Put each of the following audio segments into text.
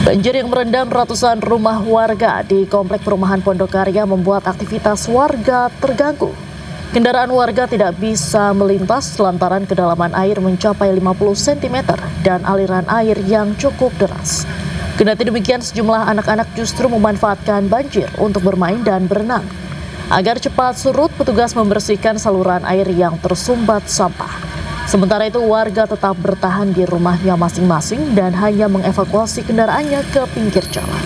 Banjir yang merendam ratusan rumah warga di Komplek Perumahan Pondok Karya membuat aktivitas warga terganggu. Kendaraan warga tidak bisa melintas lantaran kedalaman air mencapai 50 cm dan aliran air yang cukup deras. Kendati demikian, sejumlah anak-anak justru memanfaatkan banjir untuk bermain dan berenang. Agar cepat surut, petugas membersihkan saluran air yang tersumbat sampah. Sementara itu, warga tetap bertahan di rumahnya masing-masing dan hanya mengevakuasi kendaraannya ke pinggir jalan.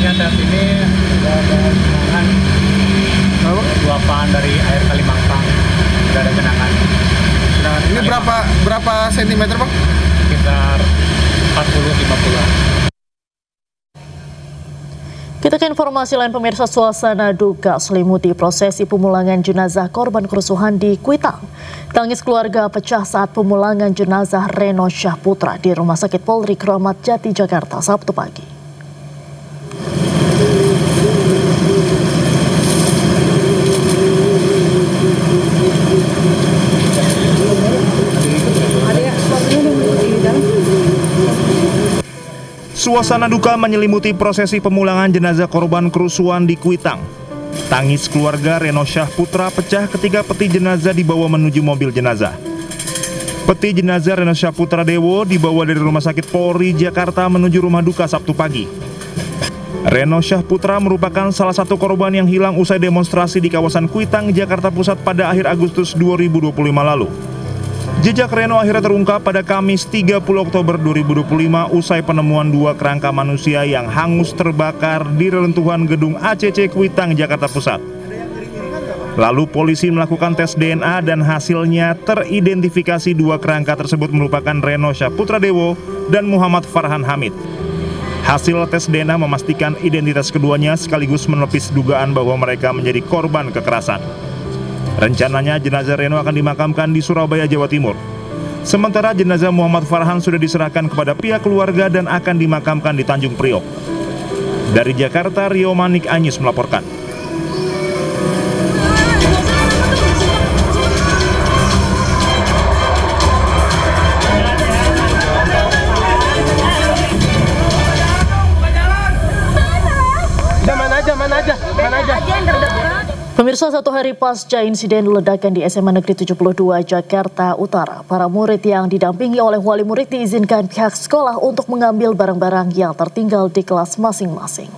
Ya, saat ini sudah ada genangan luapan dari air Kalimampang, sudah ada genangan. Ini berapa sentimeter, Bang? Sekitar 40-50-an. Kita ke informasi lain, pemirsa. Suasana duka selimuti prosesi pemulangan jenazah korban kerusuhan di Kuitang. Tangis keluarga pecah saat pemulangan jenazah Reno Syahputra di Rumah Sakit Polri Kramat Jati, Jakarta, Sabtu pagi. Suasana duka menyelimuti prosesi pemulangan jenazah korban kerusuhan di Kuitang. Tangis keluarga Reno Syahputra pecah ketika peti jenazah dibawa menuju mobil jenazah. Peti jenazah Reno Syahputra Dewo dibawa dari Rumah Sakit Polri Jakarta menuju rumah duka Sabtu pagi. Reno Syahputra merupakan salah satu korban yang hilang usai demonstrasi di kawasan Kuitang, Jakarta Pusat pada akhir Agustus 2025 lalu. Jejak Reno akhirnya terungkap pada Kamis 30 Oktober 2025 usai penemuan dua kerangka manusia yang hangus terbakar di reruntuhan gedung ACC Kuitang, Jakarta Pusat. Lalu polisi melakukan tes DNA dan hasilnya teridentifikasi dua kerangka tersebut merupakan Reno Syahputra Dewo dan Muhammad Farhan Hamid. Hasil tes DNA memastikan identitas keduanya sekaligus menepis dugaan bahwa mereka menjadi korban kekerasan. Rencananya jenazah Reno akan dimakamkan di Surabaya, Jawa Timur. Sementara jenazah Muhammad Farhan sudah diserahkan kepada pihak keluarga dan akan dimakamkan di Tanjung Priok. Dari Jakarta, Rio Manik Anyis melaporkan. Mana aja. Pemirsa, satu hari pasca insiden ledakan di SMA Negeri 72 Jakarta Utara, para murid yang didampingi oleh wali murid diizinkan pihak sekolah untuk mengambil barang-barang yang tertinggal di kelas masing-masing.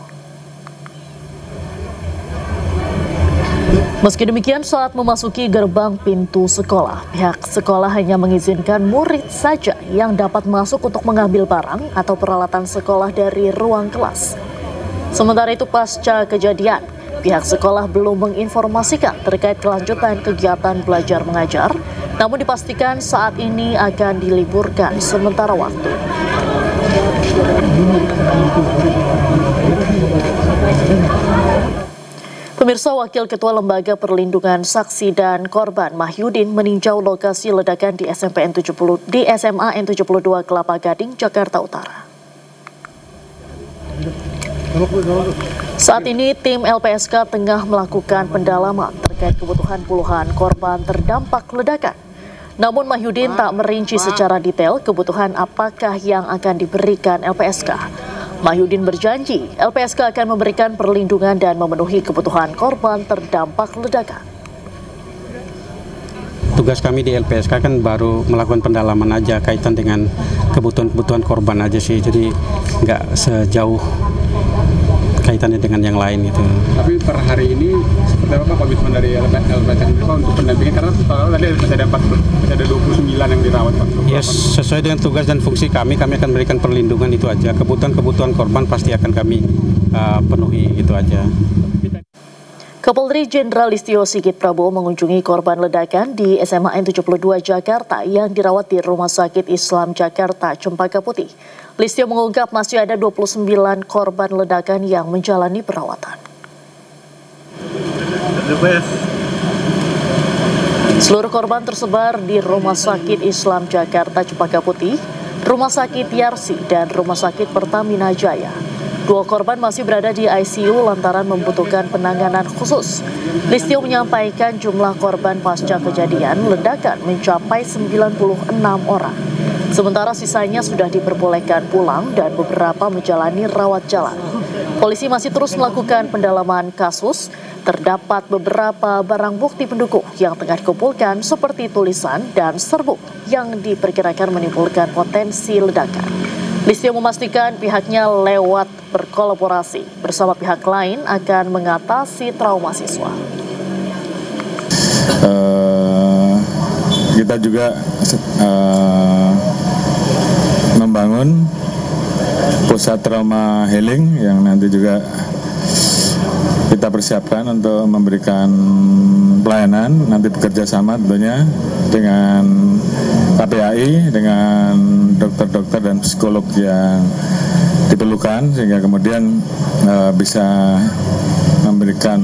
Meski demikian, saat memasuki gerbang pintu sekolah, pihak sekolah hanya mengizinkan murid saja yang dapat masuk untuk mengambil barang atau peralatan sekolah dari ruang kelas. Sementara itu, pasca kejadian, pihak sekolah belum menginformasikan terkait kelanjutan kegiatan belajar mengajar, namun dipastikan saat ini akan diliburkan sementara waktu. Pemirsa, Wakil Ketua Lembaga Perlindungan Saksi dan Korban Mahyudin meninjau lokasi ledakan di SMA N72 Kelapa Gading, Jakarta Utara. Saat ini tim LPSK tengah melakukan pendalaman terkait kebutuhan puluhan korban terdampak ledakan. Namun Mahyudin tak merinci secara detail kebutuhan apakah yang akan diberikan LPSK. Mahyudin berjanji LPSK akan memberikan perlindungan dan memenuhi kebutuhan korban terdampak ledakan. Tugas kami di LPSK kan baru melakukan pendalaman aja kaitan dengan kebutuhan korban aja sih, jadi nggak sejauh kaitannya dengan yang lain gitu. Tapi per hari ini seperti apa komitmen dari LPSK untuk pendampingan, karena tadi masih ada 29 yang dirawat, Pak? Yes, sesuai dengan tugas dan fungsi kami akan berikan perlindungan, itu aja. Kebutuhan korban pasti akan kami penuhi, itu aja. Kapolri Jenderal Listio Sigit Prabowo mengunjungi korban ledakan di SMA N72 Jakarta yang dirawat di Rumah Sakit Islam Jakarta Cempaka Putih. Listio mengungkap masih ada 29 korban ledakan yang menjalani perawatan. Seluruh korban tersebar di Rumah Sakit Islam Jakarta Cempaka Putih, Rumah Sakit Yarsi, dan Rumah Sakit Pertamina Jaya. Dua korban masih berada di ICU lantaran membutuhkan penanganan khusus. Listio menyampaikan jumlah korban pasca kejadian ledakan mencapai 96 orang. Sementara sisanya sudah diperbolehkan pulang dan beberapa menjalani rawat jalan. Polisi masih terus melakukan pendalaman kasus. Terdapat beberapa barang bukti pendukung yang tengah dikumpulkan seperti tulisan dan serbuk yang diperkirakan menimbulkan potensi ledakan. Listio memastikan pihaknya lewat berkolaborasi bersama pihak lain akan mengatasi trauma siswa. Kita juga membangun pusat trauma healing yang nanti juga kita persiapkan untuk memberikan pelayanan, nanti bekerja sama tentunya dengan KPAI, dengan dokter-dokter dan psikolog yang diperlukan, sehingga kemudian bisa memberikan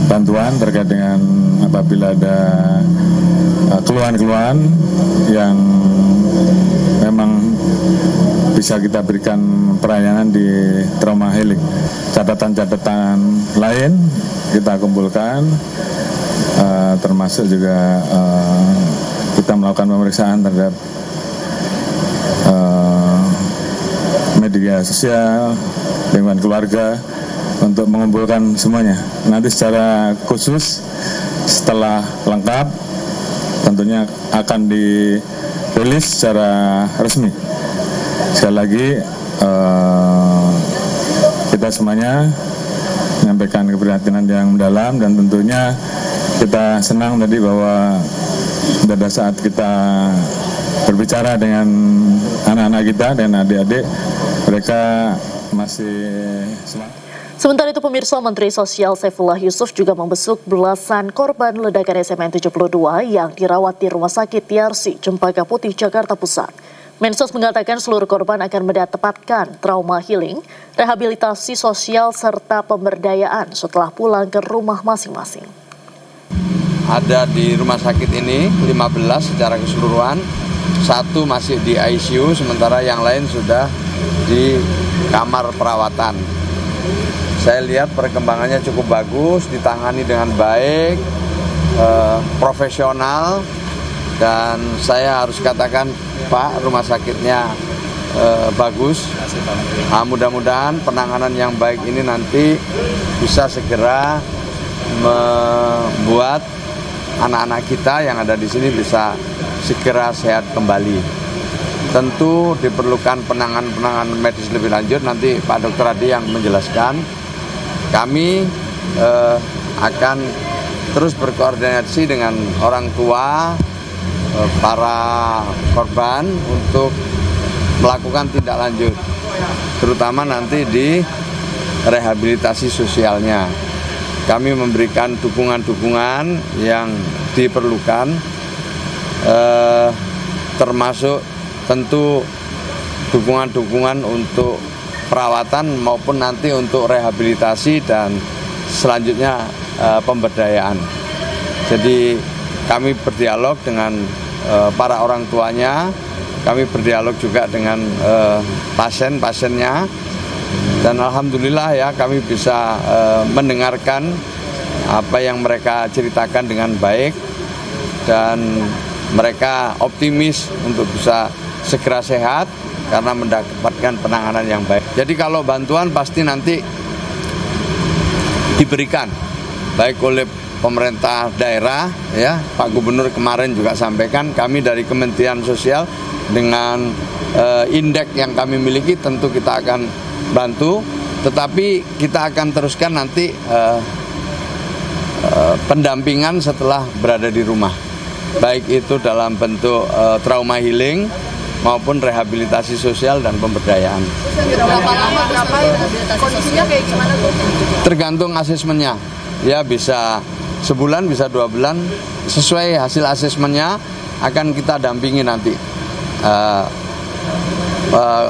bantuan terkait dengan apabila ada keluhan-keluhan yang memang bisa kita berikan pelayanan di trauma healing. Catatan-catatan lain kita kumpulkan, termasuk juga kita melakukan pemeriksaan terhadap media sosial, lingkungan keluarga untuk mengumpulkan semuanya. Nanti secara khusus setelah lengkap tentunya akan dirilis secara resmi. Sekali lagi kita semuanya menyampaikan keprihatinan yang mendalam, dan tentunya kita senang tadi bahwa pada saat kita berbicara dengan anak-anak kita dan adik-adik, mereka masih semangat. Sementara itu pemirsa, Menteri Sosial Saifullah Yusuf juga membesuk belasan korban ledakan SMN 72 yang dirawat di Rumah Sakit Yarsi, Cempaka Putih, Jakarta Pusat. Mensos mengatakan seluruh korban akan mendapatkan trauma healing, rehabilitasi sosial, serta pemberdayaan setelah pulang ke rumah masing-masing. Ada di rumah sakit ini 15 secara keseluruhan, 1 masih di ICU, sementara yang lain sudah di kamar perawatan. Saya lihat perkembangannya cukup bagus, ditangani dengan baik, profesional, dan saya harus katakan Pak, rumah sakitnya bagus. Mudah-mudahan penanganan yang baik ini nanti bisa segera membuat anak-anak kita yang ada di sini bisa segera sehat kembali. Tentu diperlukan penanganan medis lebih lanjut, nanti Pak Dr. Adi yang menjelaskan. Kami akan terus berkoordinasi dengan orang tua para korban untuk melakukan tindak lanjut, terutama nanti di rehabilitasi sosialnya. Kami memberikan dukungan-dukungan yang diperlukan, termasuk tentu dukungan-dukungan untuk perawatan maupun nanti untuk rehabilitasi dan selanjutnya pemberdayaan. Jadi kami berdialog dengan para orang tuanya, kami berdialog juga dengan pasien-pasiennya, dan alhamdulillah ya kami bisa mendengarkan apa yang mereka ceritakan dengan baik, dan mereka optimis untuk bisa segera sehat karena mendapatkan penanganan yang baik. Jadi kalau bantuan pasti nanti diberikan baik oleh pemerintah daerah, ya Pak Gubernur kemarin juga sampaikan, kami dari Kementerian Sosial dengan indeks yang kami miliki tentu kita akan bantu, tetapi kita akan teruskan nanti pendampingan setelah berada di rumah, baik itu dalam bentuk trauma healing maupun rehabilitasi sosial dan pemberdayaan. Berapa lama kondisinya kayak gimana tuh? Tergantung asesmennya, ya bisa sebulan, bisa 2 bulan, sesuai hasil asesmennya akan kita dampingi nanti.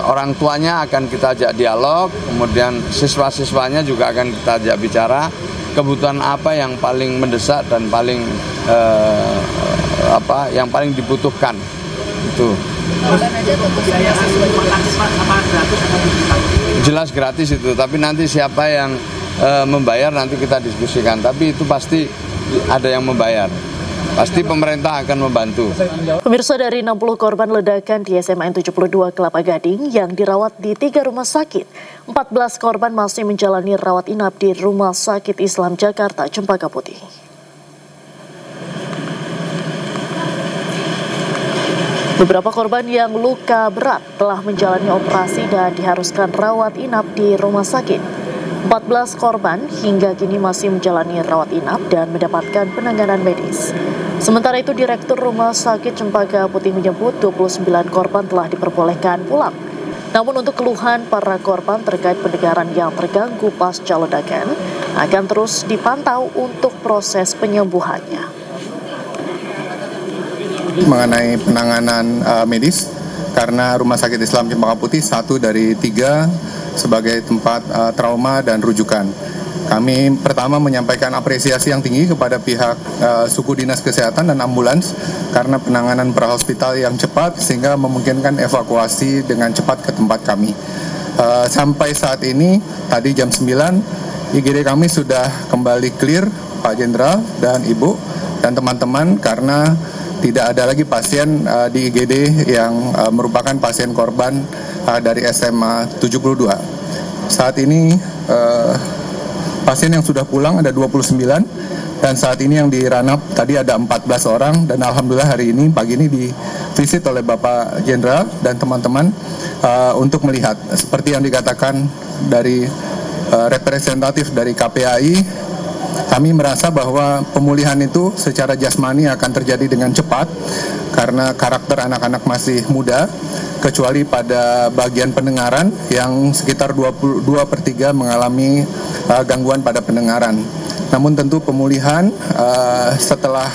Orang tuanya akan kita ajak dialog, kemudian siswa-siswanya juga akan kita ajak bicara kebutuhan apa yang paling mendesak dan paling yang paling dibutuhkan itu. Jelas gratis itu, tapi nanti siapa yang membayar nanti kita diskusikan, tapi itu pasti ada yang membayar. pasti pemerintah akan membantu. Pemirsa, dari 60 korban ledakan di SMA N 72 Kelapa Gading yang dirawat di 3 rumah sakit, 14 korban masih menjalani rawat inap di Rumah Sakit Islam Jakarta Cempaka Putih. Beberapa korban yang luka berat telah menjalani operasi dan diharuskan rawat inap di rumah sakit. 14 korban hingga kini masih menjalani rawat inap dan mendapatkan penanganan medis. Sementara itu, Direktur Rumah Sakit Cempaka Putih menyebut 29 korban telah diperbolehkan pulang. Namun untuk keluhan para korban terkait pendengaran yang terganggu pasca ledakan akan terus dipantau untuk proses penyembuhannya. Mengenai penanganan medis, karena Rumah Sakit Islam Cempaka Putih satu dari 3 sebagai tempat trauma dan rujukan. Kami pertama menyampaikan apresiasi yang tinggi kepada pihak suku dinas kesehatan dan ambulans karena penanganan prahospital yang cepat sehingga memungkinkan evakuasi dengan cepat ke tempat kami. Sampai saat ini, tadi jam 9, IGD kami sudah kembali clear, Pak Jenderal dan Ibu dan teman-teman, karena tidak ada lagi pasien di IGD yang merupakan pasien korban dari SMA 72. Saat ini pasien yang sudah pulang ada 29 dan saat ini yang di Ranap tadi ada 14 orang dan alhamdulillah hari ini pagi ini divisit oleh Bapak Jenderal dan teman-teman untuk melihat seperti yang dikatakan dari representatif dari KPAI. Kami merasa bahwa pemulihan itu secara jasmani akan terjadi dengan cepat karena karakter anak-anak masih muda, kecuali pada bagian pendengaran yang sekitar 2/3 mengalami gangguan pada pendengaran. Namun tentu pemulihan setelah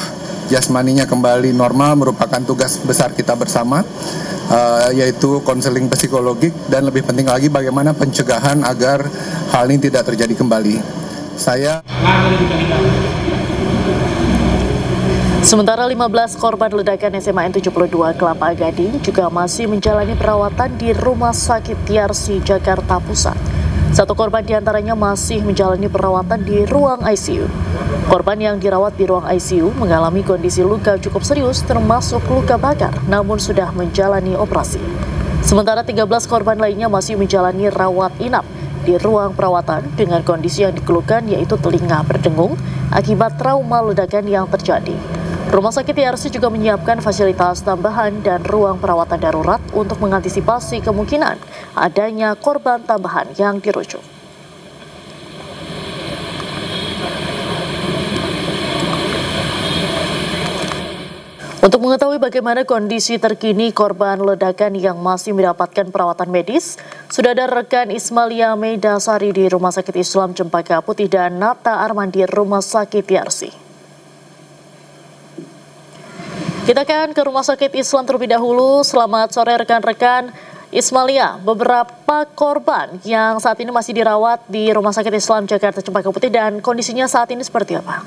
jasmaninya kembali normal merupakan tugas besar kita bersama, yaitu konseling psikologik dan lebih penting lagi bagaimana pencegahan agar hal ini tidak terjadi kembali. Sementara 15 korban ledakan SMA N 72 Kelapa Gading juga masih menjalani perawatan di Rumah Sakit TRC Jakarta Pusat. 1 korban diantaranya masih menjalani perawatan di ruang ICU. Korban yang dirawat di ruang ICU mengalami kondisi luka cukup serius termasuk luka bakar, namun sudah menjalani operasi. Sementara 13 korban lainnya masih menjalani rawat inap di ruang perawatan dengan kondisi yang dikeluhkan yaitu telinga berdengung akibat trauma ledakan yang terjadi. Rumah Sakit TRC juga menyiapkan fasilitas tambahan dan ruang perawatan darurat untuk mengantisipasi kemungkinan adanya korban tambahan yang dirujuk. Untuk mengetahui bagaimana kondisi terkini korban ledakan yang masih mendapatkan perawatan medis, sudah ada rekan Ismalia Meidasari di Rumah Sakit Islam Cempaka Putih dan Nata Arman di Rumah Sakit TRC. Kita akan ke Rumah Sakit Islam terlebih dahulu. Selamat sore rekan-rekan. Ismalia, beberapa korban yang saat ini masih dirawat di Rumah Sakit Islam Jakarta Cempaka Putih dan kondisinya saat ini seperti apa?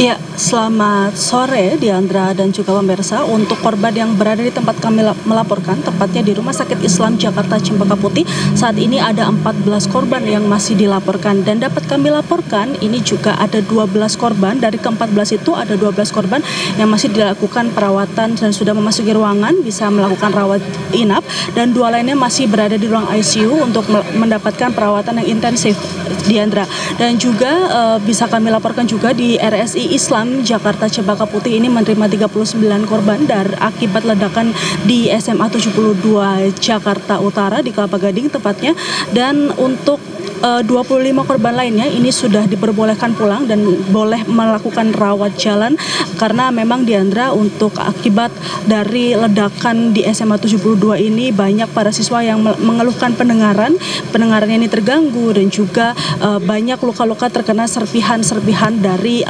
Ya, selamat sore Diandra dan juga pemirsa. Untuk korban yang berada di tempat kami melaporkan, tepatnya di Rumah Sakit Islam Jakarta Cempaka Putih, saat ini ada 14 korban yang masih dilaporkan. Dan dapat kami laporkan, ini juga ada 12 korban. Dari ke-14 itu ada 12 korban yang masih dilakukan perawatan dan sudah memasuki ruangan, bisa melakukan rawat inap. Dan 2 lainnya masih berada di ruang ICU untuk mendapatkan perawatan yang intensif, Diandra. Dan juga bisa kami laporkan juga di RSI Islam Jakarta Cempaka Putih ini menerima 39 korban dari akibat ledakan di SMA 72 Jakarta Utara di Kelapa Gading tepatnya. Dan untuk 25 korban lainnya ini sudah diperbolehkan pulang dan boleh melakukan rawat jalan karena memang Diandra untuk akibat dari ledakan di SMA 72 ini banyak para siswa yang mengeluhkan pendengarannya ini terganggu dan juga banyak luka-luka terkena serpihan-serpihan dari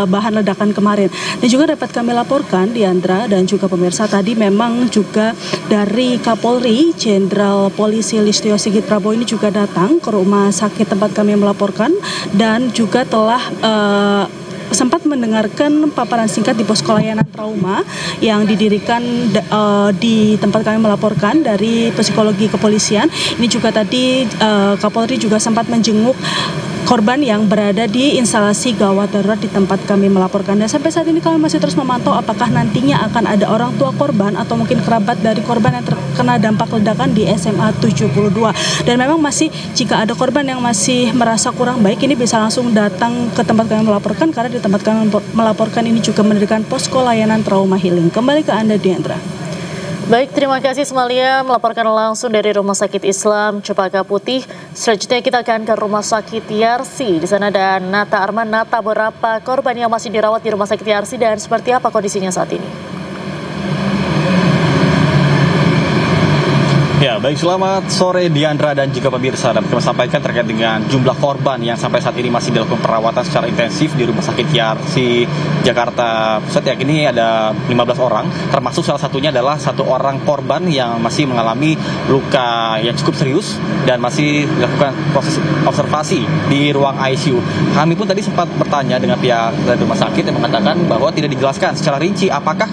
bahan ledakan kemarin. Dan juga dapat kami laporkan Diandra dan juga pemirsa, tadi memang juga dari Kapolri Jenderal Polisi Listio Sigit Prabowo ini juga datang ke rumah sakit tempat kami melaporkan dan juga telah sempat mendengarkan paparan singkat di posko layanan trauma yang didirikan di tempat kami melaporkan dari psikologi kepolisian. Ini juga tadi Kapolri juga sempat menjenguk korban yang berada di instalasi gawat darurat di tempat kami melaporkan. Dan sampai saat ini kami masih terus memantau apakah nantinya akan ada orang tua korban atau mungkin kerabat dari korban yang terkena dampak ledakan di SMA 72. Dan memang masih jika ada korban yang masih merasa kurang baik, ini bisa langsung datang ke tempat kami melaporkan, karena di tempat kami melaporkan ini juga mendirikan posko layanan trauma healing. Kembali ke Anda, Diandra. Baik, terima kasih Semalia melaporkan langsung dari Rumah Sakit Islam Cempaka Putih. Selanjutnya kita akan ke Rumah Sakit Yarsi. Di sana ada Nata Arman. Nata, berapa korban yang masih dirawat di Rumah Sakit Yarsi dan seperti apa kondisinya saat ini? Ya, baik, selamat sore Diandra dan juga pemirsa. Dan kami sampaikan terkait dengan jumlah korban yang sampai saat ini masih dilakukan perawatan secara intensif di Rumah Sakit Yarsi Jakarta Pusat. Ya, ini ada 15 orang, termasuk salah satunya adalah satu orang korban yang masih mengalami luka yang cukup serius dan masih dilakukan proses observasi di ruang ICU. Kami pun tadi sempat bertanya dengan pihak dari rumah sakit yang mengatakan bahwa tidak dijelaskan secara rinci apakah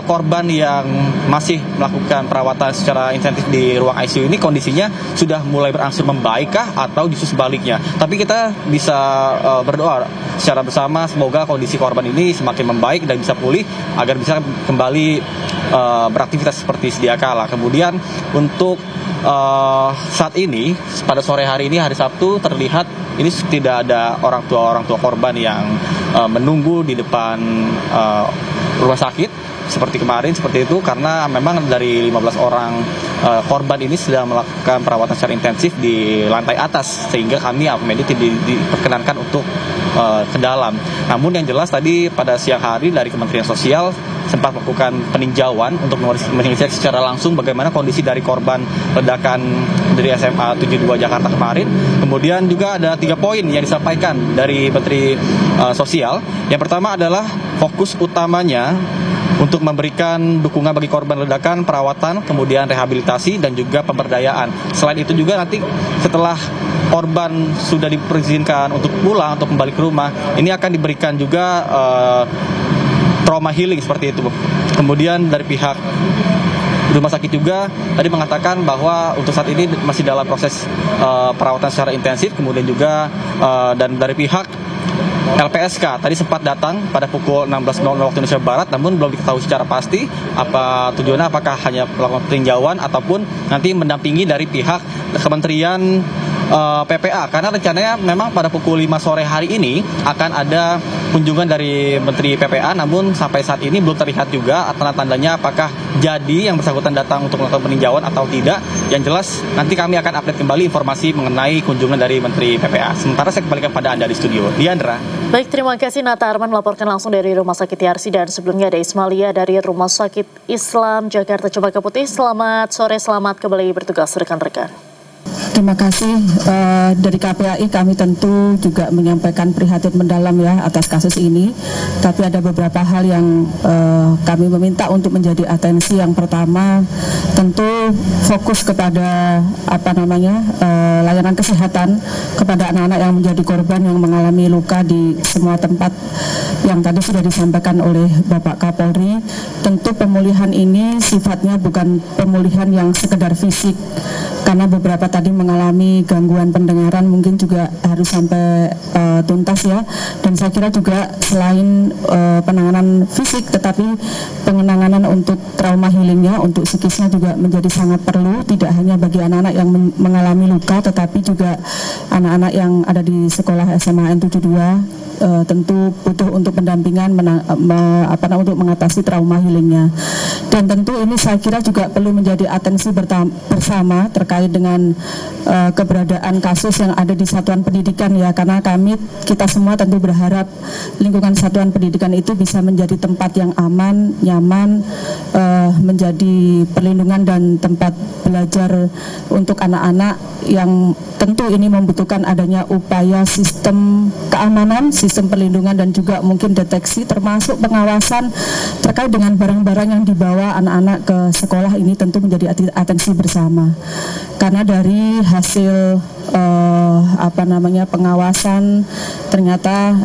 korban yang masih melakukan perawatan secara intensif di ruang ICU ini kondisinya sudah mulai berangsur membaikkah atau justru sebaliknya. Tapi kita bisa berdoa secara bersama semoga kondisi korban ini semakin membaik dan bisa pulih agar bisa kembali beraktivitas seperti sedia kala. Kemudian untuk saat ini pada sore hari ini, hari Sabtu, terlihat ini tidak ada orang tua korban yang menunggu di depan rumah sakit seperti kemarin, seperti itu, karena memang dari 15 orang korban ini sedang melakukan perawatan secara intensif di lantai atas, sehingga kami medis diperkenankan untuk ke dalam. Namun yang jelas tadi pada siang hari dari Kementerian Sosial sempat melakukan peninjauan untuk mengecek secara langsung bagaimana kondisi dari korban ledakan dari SMA 72 Jakarta kemarin. Kemudian juga ada 3 poin yang disampaikan dari Menteri Sosial. Yang pertama adalah fokus utamanya untuk memberikan dukungan bagi korban ledakan, perawatan, kemudian rehabilitasi, dan juga pemberdayaan. Selain itu juga nanti setelah korban sudah diperizinkan untuk pulang, untuk kembali ke rumah, ini akan diberikan juga trauma healing seperti itu. Kemudian dari pihak rumah sakit juga tadi mengatakan bahwa untuk saat ini masih dalam proses perawatan secara intensif. Kemudian juga dan dari pihak LPSK tadi sempat datang pada pukul 16.00 waktu Indonesia Barat, namun belum diketahui secara pasti apa tujuannya, apakah hanya melakukan peninjauan ataupun nanti mendampingi dari pihak Kementerian PPA, karena rencananya memang pada pukul 5 sore hari ini akan ada kunjungan dari Menteri PPA, namun sampai saat ini belum terlihat juga tanda-tandanya apakah jadi yang bersangkutan datang untuk melakukan peninjauan atau tidak. Yang jelas nanti kami akan update kembali informasi mengenai kunjungan dari Menteri PPA. Sementara saya kembalikan pada Anda di studio. Diandra. Baik, terima kasih Nata Arman melaporkan langsung dari Rumah Sakit Yarsi, dan sebelumnya ada Ismalia dari Rumah Sakit Islam Jakarta Cempaka Putih. Selamat sore, selamat kembali bertugas rekan-rekan. Terima kasih. Dari KPAI kami tentu juga menyampaikan prihatin mendalam ya atas kasus ini. Tapi ada beberapa hal yang kami meminta untuk menjadi atensi. Yang pertama tentu fokus kepada layanan kesehatan kepada anak-anak yang menjadi korban yang mengalami luka di semua tempat yang tadi sudah disampaikan oleh Bapak Kapolri. Tentu pemulihan ini sifatnya bukan pemulihan yang sekedar fisik, karena beberapa tadi mengalami gangguan pendengaran, mungkin juga harus sampai tuntas ya. Dan saya kira juga selain penanganan fisik, tetapi penanganan untuk trauma healingnya, untuk psikisnya juga menjadi sangat perlu, tidak hanya bagi anak-anak yang mengalami luka, tetapi juga anak-anak yang ada di sekolah SMA N72 tentu butuh untuk pendampingan untuk mengatasi trauma healingnya. Dan tentu ini saya kira juga perlu menjadi atensi bersama terkait dengan keberadaan kasus yang ada di satuan pendidikan ya, karena kita semua tentu berharap lingkungan satuan pendidikan itu bisa menjadi tempat yang aman, nyaman, menjadi perlindungan dan tempat belajar untuk anak-anak yang tentu ini membutuhkan adanya upaya sistem keamanan, sistem perlindungan, dan juga mungkin deteksi termasuk pengawasan terkait dengan barang-barang yang dibawa anak-anak ke sekolah. Ini tentu menjadi atensi bersama, karena dari hasil pengawasan ternyata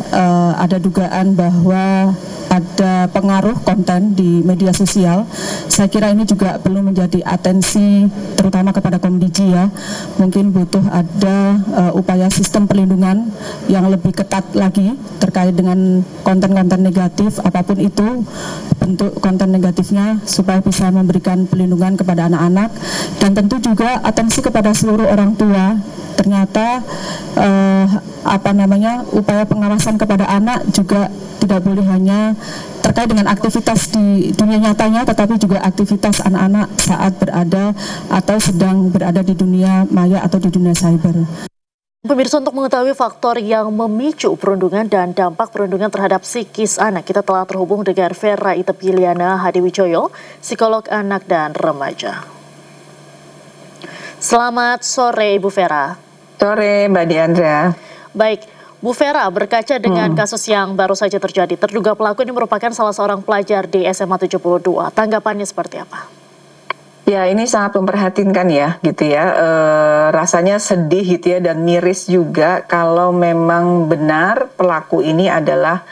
ada dugaan bahwa ada pengaruh konten di media sosial. Saya kira ini juga perlu menjadi atensi terutama kepada Komdiji ya. Mungkin butuh ada upaya sistem perlindungan yang lebih ketat lagi terkait dengan konten-konten negatif apapun itu bentuk konten negatifnya supaya bisa memberikan perlindungan kepada anak-anak, dan tentu juga atensi kepada seluruh orang tua. Ternyata upaya pengawasan kepada anak juga tidak boleh hanya terkait dengan aktivitas di dunia nyatanya, tetapi juga aktivitas anak-anak saat berada atau sedang berada di dunia maya atau di dunia cyber. Pemirsa, untuk mengetahui faktor yang memicu perundungan dan dampak perundungan terhadap psikis anak, kita telah terhubung dengan Vera Itepiliana Hadiwijoyo, psikolog anak dan remaja. Selamat sore Ibu Vera. Sore Mbak Diandra. Baik, Bu Vera, berkaca dengan kasus yang baru saja terjadi, terduga pelaku ini merupakan salah seorang pelajar di SMA 72. Tanggapannya seperti apa? Ya, ini sangat memprihatinkan ya, gitu ya. Rasanya sedih gitu ya, dan miris juga kalau memang benar pelaku ini adalah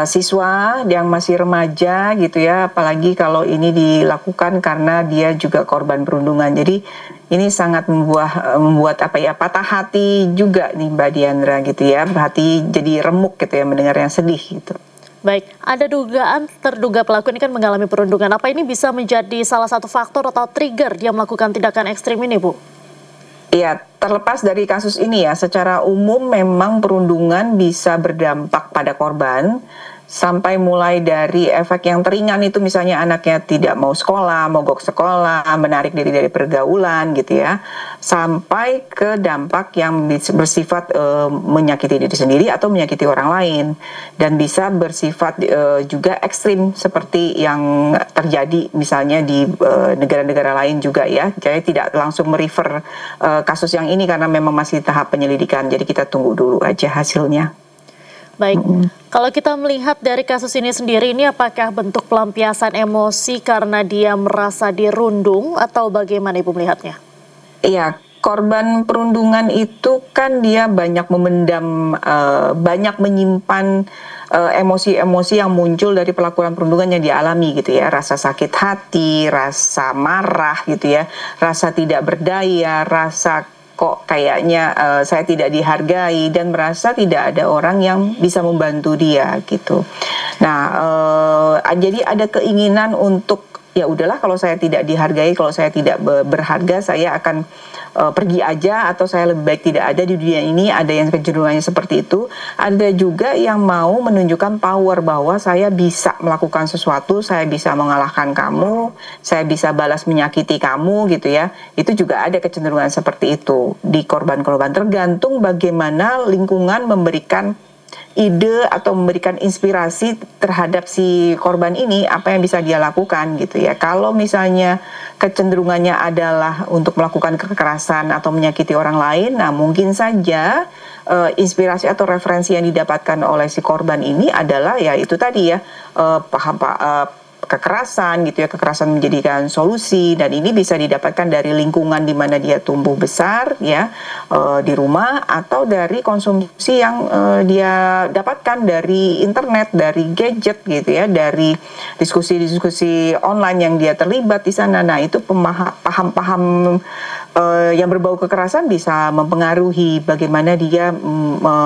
siswa yang masih remaja gitu ya. Apalagi kalau ini dilakukan karena dia juga korban perundungan. Jadi ini sangat membuat patah hati juga nih Mbak Diandra gitu ya. Hati jadi remuk gitu ya mendengar yang sedih gitu. Baik, ada dugaan terduga pelaku ini kan mengalami perundungan. Apa ini bisa menjadi salah satu faktor atau trigger dia melakukan tindakan ekstrim ini, Bu? Iya, terlepas dari kasus ini ya, secara umum memang perundungan bisa berdampak pada korban, sampai mulai dari efek yang teringan itu misalnya anaknya tidak mau sekolah, mogok sekolah, menarik diri dari pergaulan gitu ya, sampai ke dampak yang bersifat menyakiti diri sendiri atau menyakiti orang lain, dan bisa bersifat juga ekstrim seperti yang terjadi misalnya di negara-negara lain juga ya. Jadi tidak langsung merefer kasus yang ini karena memang masih tahap penyelidikan, jadi kita tunggu dulu aja hasilnya. Baik, kalau kita melihat dari kasus ini sendiri, ini apakah bentuk pelampiasan emosi karena dia merasa dirundung atau bagaimana Ibu melihatnya? Iya, korban perundungan itu kan dia banyak memendam, banyak menyimpan emosi-emosi yang muncul dari pelakuan perundungan yang dialami gitu ya. Rasa sakit hati, rasa marah gitu ya, rasa tidak berdaya, rasa kok kayaknya saya tidak dihargai, dan merasa tidak ada orang yang bisa membantu dia gitu. Nah, jadi ada keinginan untuk ya udahlah, kalau saya tidak dihargai, kalau saya tidak berharga, saya akan pergi aja, atau saya lebih baik tidak ada di dunia ini. Ada yang kecenderungannya seperti itu. Ada juga yang mau menunjukkan power bahwa saya bisa melakukan sesuatu, saya bisa mengalahkan kamu, saya bisa balas menyakiti kamu gitu ya. Itu juga ada kecenderungan seperti itu di korban-korban, tergantung bagaimana lingkungan memberikan ide atau memberikan inspirasi terhadap si korban ini, apa yang bisa dia lakukan gitu ya. Kalau misalnya kecenderungannya adalah untuk melakukan kekerasan atau menyakiti orang lain, nah mungkin saja inspirasi atau referensi yang didapatkan oleh si korban ini adalah ya itu tadi ya, kekerasan gitu ya, kekerasan menjadikan solusi, dan ini bisa didapatkan dari lingkungan di mana dia tumbuh besar ya, di rumah, atau dari konsumsi yang dia dapatkan dari internet, dari gadget gitu ya, dari diskusi-diskusi online yang dia terlibat di sana. Nah, itu paham-paham yang berbau kekerasan bisa mempengaruhi bagaimana dia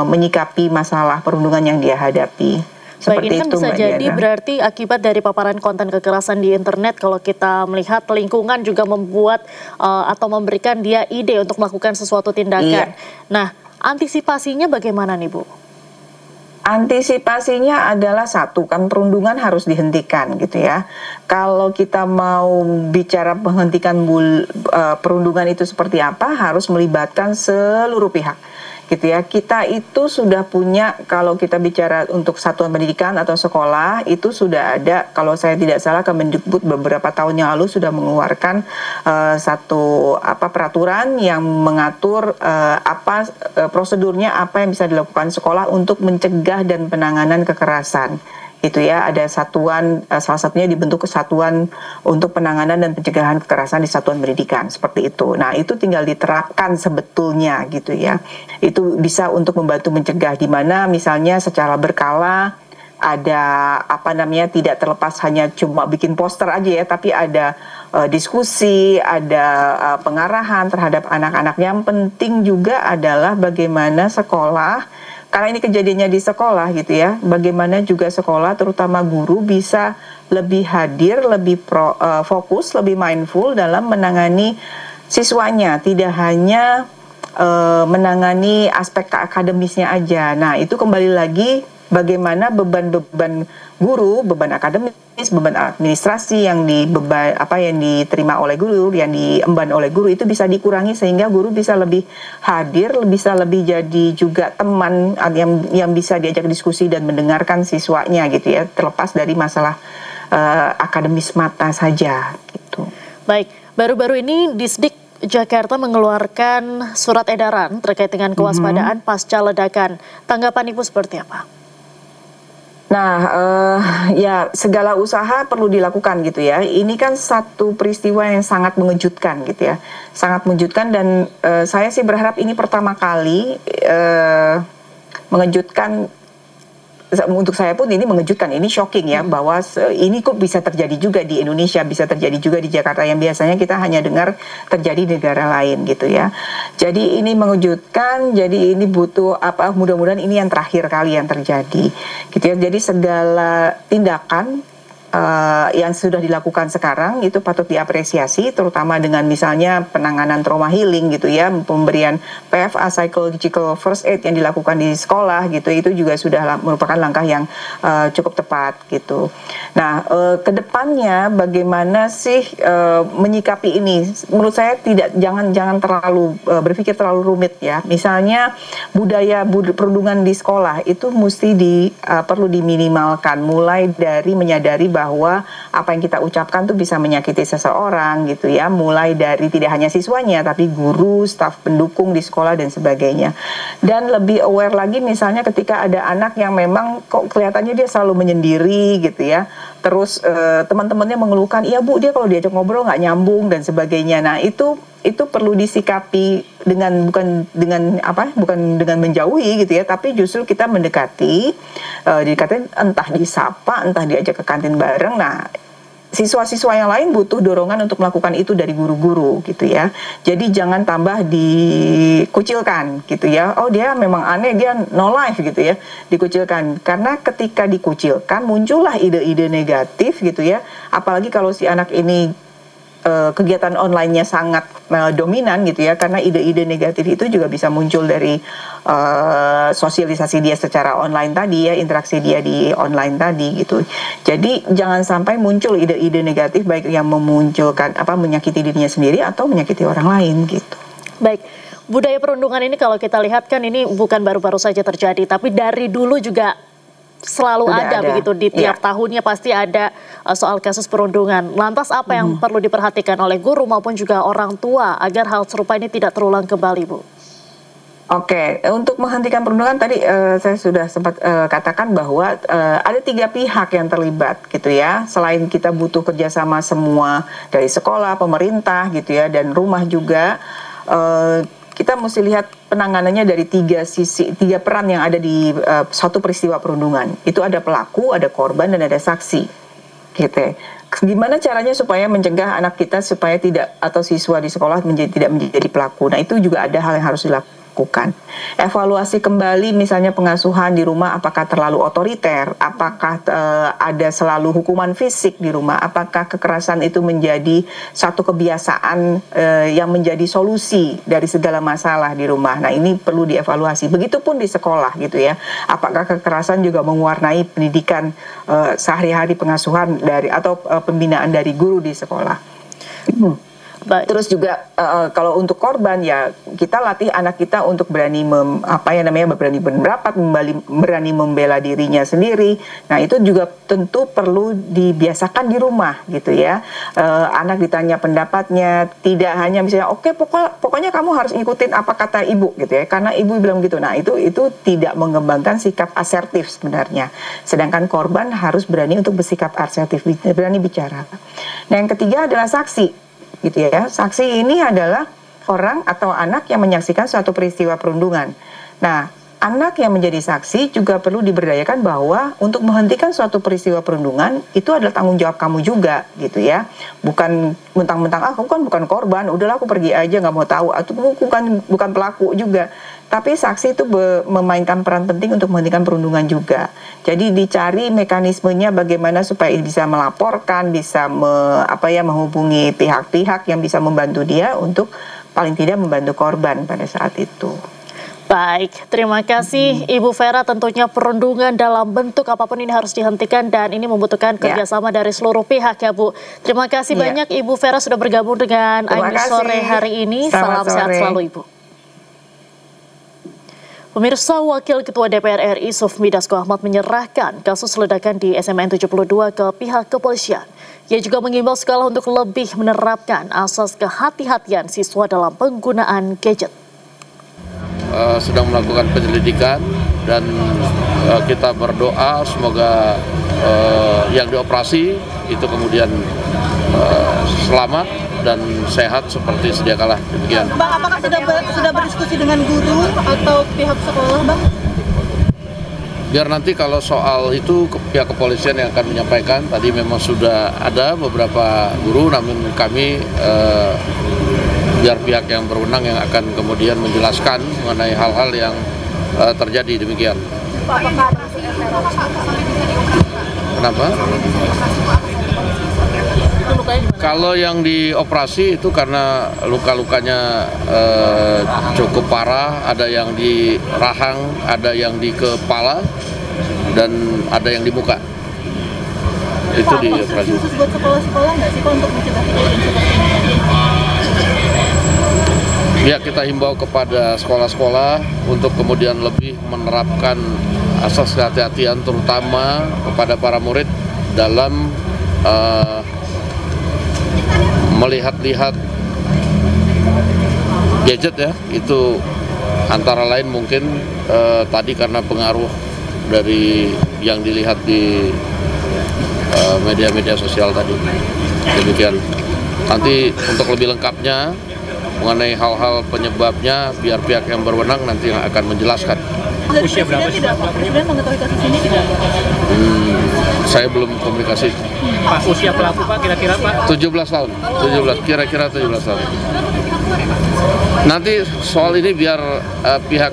menyikapi masalah perundungan yang dia hadapi. Baik, ini kan bisa jadi berarti akibat dari paparan konten kekerasan di internet, kalau kita melihat lingkungan juga membuat atau memberikan dia ide untuk melakukan sesuatu tindakan. Nah, antisipasinya bagaimana nih Bu? Antisipasinya adalah satu, kan perundungan harus dihentikan gitu ya. Kalau kita mau bicara menghentikan perundungan itu seperti apa, harus melibatkan seluruh pihak gitu ya. Kita itu sudah punya, kalau kita bicara untuk satuan pendidikan atau sekolah, itu sudah ada, kalau saya tidak salah Kemendikbud beberapa tahun yang lalu sudah mengeluarkan satu peraturan yang mengatur prosedurnya, apa yang bisa dilakukan sekolah untuk mencegah dan penanganan kekerasan. Itu ya, ada satuan, salah satunya dibentuk kesatuan untuk penanganan dan pencegahan kekerasan di satuan pendidikan, seperti itu. Nah, itu tinggal diterapkan sebetulnya gitu ya. Itu bisa untuk membantu mencegah, di mana misalnya secara berkala tidak terlepas hanya cuma bikin poster aja ya, tapi ada diskusi, ada pengarahan terhadap anak-anak. Yang penting juga adalah bagaimana sekolah, karena ini kejadiannya di sekolah gitu ya, bagaimana juga sekolah terutama guru bisa lebih hadir, lebih fokus, lebih mindful dalam menangani siswanya, tidak hanya menangani aspek akademisnya aja. Nah, itu kembali lagi bagaimana beban-beban guru, beban akademis, beban administrasi yang diterima oleh guru, yang diemban oleh guru itu bisa dikurangi sehingga guru bisa lebih hadir, bisa lebih jadi juga teman yang bisa diajak diskusi dan mendengarkan siswanya gitu ya, terlepas dari masalah akademis mata saja gitu. Baik, baru-baru ini Disdik Jakarta mengeluarkan surat edaran terkait dengan kewaspadaan pasca ledakan. Tanggapan Ibu seperti apa? Nah, ya segala usaha perlu dilakukan gitu ya. Ini kan satu peristiwa yang sangat mengejutkan gitu ya, sangat mengejutkan dan saya sih berharap ini pertama kali mengejutkan. Untuk saya pun ini mengejutkan, ini shocking ya, bahwa ini kok bisa terjadi juga di Indonesia, bisa terjadi juga di Jakarta yang biasanya kita hanya dengar terjadi di negara lain gitu ya. Jadi ini mengejutkan, jadi ini butuh mudah-mudahan ini yang terakhir kali yang terjadi gitu ya. Jadi segala tindakan yang sudah dilakukan sekarang itu patut diapresiasi, terutama dengan misalnya penanganan trauma healing gitu ya, pemberian PFA psychological first aid yang dilakukan di sekolah gitu, itu juga sudah merupakan langkah yang cukup tepat gitu. Nah, kedepannya bagaimana sih menyikapi ini? Menurut saya jangan terlalu berpikir terlalu rumit ya. Misalnya budaya perundungan di sekolah itu mesti perlu diminimalkan, mulai dari menyadari bahwa apa yang kita ucapkan tuh bisa menyakiti seseorang gitu ya, mulai dari tidak hanya siswanya tapi guru, staf pendukung di sekolah dan sebagainya. Dan lebih aware lagi misalnya ketika ada anak yang memang kok kelihatannya dia selalu menyendiri gitu ya, terus teman-temannya mengeluhkan, iya Bu, dia kalau diajak ngobrol nggak nyambung dan sebagainya. Nah, itu perlu disikapi bukan dengan menjauhi gitu ya, tapi justru kita mendekati, entah disapa, entah diajak ke kantin bareng. Nah, siswa-siswa yang lain butuh dorongan untuk melakukan itu dari guru-guru gitu ya. Jadi jangan tambah dikucilkan gitu ya. Oh, dia memang aneh, dia no life gitu ya. Dikucilkan. Karena ketika dikucilkan muncullah ide-ide negatif gitu ya. Apalagi kalau si anak ini kegiatan online-nya sangat dominan gitu ya, karena ide-ide negatif itu juga bisa muncul dari sosialisasi dia secara online tadi ya, interaksi dia di online tadi gitu. Jadi jangan sampai muncul ide-ide negatif baik yang menyakiti dirinya sendiri atau menyakiti orang lain gitu. Baik. Budaya perundungan ini kalau kita lihat kan ini bukan baru-baru saja terjadi, tapi dari dulu juga selalu ada begitu, di tiap tahunnya pasti ada soal kasus perundungan. Lantas apa yang perlu diperhatikan oleh guru maupun juga orang tua agar hal serupa ini tidak terulang kembali, Bu? Oke, untuk menghentikan perundungan tadi saya sudah sempat katakan bahwa ada 3 pihak yang terlibat gitu ya. Selain kita butuh kerjasama semua dari sekolah, pemerintah gitu ya, dan rumah juga. Kita mesti lihat penanganannya dari 3 peran yang ada di suatu peristiwa perundungan. Itu ada pelaku, ada korban, dan ada saksi. Gitu. Gimana caranya supaya mencegah anak kita supaya tidak, atau siswa di sekolah tidak menjadi pelaku. Nah, itu juga ada hal yang harus dilakukan. Evaluasi kembali misalnya pengasuhan di rumah, apakah terlalu otoriter, apakah ada selalu hukuman fisik di rumah, apakah kekerasan itu menjadi satu kebiasaan yang menjadi solusi dari segala masalah di rumah. Nah, ini perlu dievaluasi. Begitupun di sekolah gitu ya, apakah kekerasan juga mewarnai pendidikan sehari-hari pengasuhan atau pembinaan dari guru di sekolah. Terus juga kalau untuk korban ya kita latih anak kita untuk berani berani berpendapat, berani membela dirinya sendiri. Nah, itu juga tentu perlu dibiasakan di rumah gitu ya. Anak ditanya pendapatnya, tidak hanya misalnya pokoknya kamu harus ngikutin apa kata ibu gitu ya, karena ibu bilang gitu. Nah, itu tidak mengembangkan sikap asertif sebenarnya. Sedangkan korban harus berani untuk bersikap asertif, berani bicara. Nah, yang ketiga adalah saksi. Gitu ya. Saksi ini adalah orang atau anak yang menyaksikan suatu peristiwa perundungan. Nah, anak yang menjadi saksi juga perlu diberdayakan bahwa untuk menghentikan suatu peristiwa perundungan itu adalah tanggung jawab kamu juga gitu ya. Bukan mentang-mentang aku kan bukan korban, udahlah aku pergi aja nggak mau tahu. Atau bukan pelaku juga. Tapi saksi itu memainkan peran penting untuk menghentikan perundungan juga. Jadi dicari mekanismenya bagaimana supaya bisa melaporkan, bisa menghubungi pihak-pihak yang bisa membantu dia untuk paling tidak membantu korban pada saat itu. Baik, terima kasih Ibu Vera. Tentunya perundungan dalam bentuk apapun ini harus dihentikan dan ini membutuhkan kerjasama dari seluruh pihak ya Bu. Terima kasih banyak Ibu Vera sudah bergabung dengan Aini sore hari ini. Salam sehat selalu Ibu. Pemirsa, Wakil Ketua DPR RI Sufmi Dasko Ahmad menyerahkan kasus ledakan di SMN 72 ke pihak kepolisian. Ia juga mengimbau sekolah untuk lebih menerapkan asas kehati-hatian siswa dalam penggunaan gadget. Sedang melakukan penyelidikan dan kita berdoa semoga yang dioperasi itu kemudian selamat dan sehat seperti sedia kala. Demikian. Bang, apakah sudah berdiskusi dengan guru atau pihak sekolah, Bang? Biar nanti kalau soal itu pihak kepolisian yang akan menyampaikan. Tadi memang sudah ada beberapa guru, namun kami biar pihak yang berwenang yang akan kemudian menjelaskan mengenai hal-hal yang terjadi. Demikian. Kenapa? Kalau yang dioperasi itu karena luka-lukanya cukup parah, ada yang di rahang, ada yang di kepala, dan ada yang di muka. Itu dioperasi. Khusus buat sekolah-sekolah nggak sih Pak untuk mencegah kejadian seperti ini? Ya, kita himbau kepada sekolah-sekolah untuk kemudian lebih menerapkan asas kehati-hatian terutama kepada para murid dalam melihat-lihat gadget ya. Itu antara lain mungkin tadi karena pengaruh dari yang dilihat di media-media sosial tadi. Demikian. Nanti untuk lebih lengkapnya mengenai hal-hal penyebabnya biar pihak yang berwenang nanti yang akan menjelaskan. Usia berapa sih Pak? Presiden mengetahui kasus ini tidak? Saya belum komunikasi. Pak, usia pelaku Pak kira-kira Pak? 17 tahun. 17, kira-kira 17 tahun. Nanti soal ini biar pihak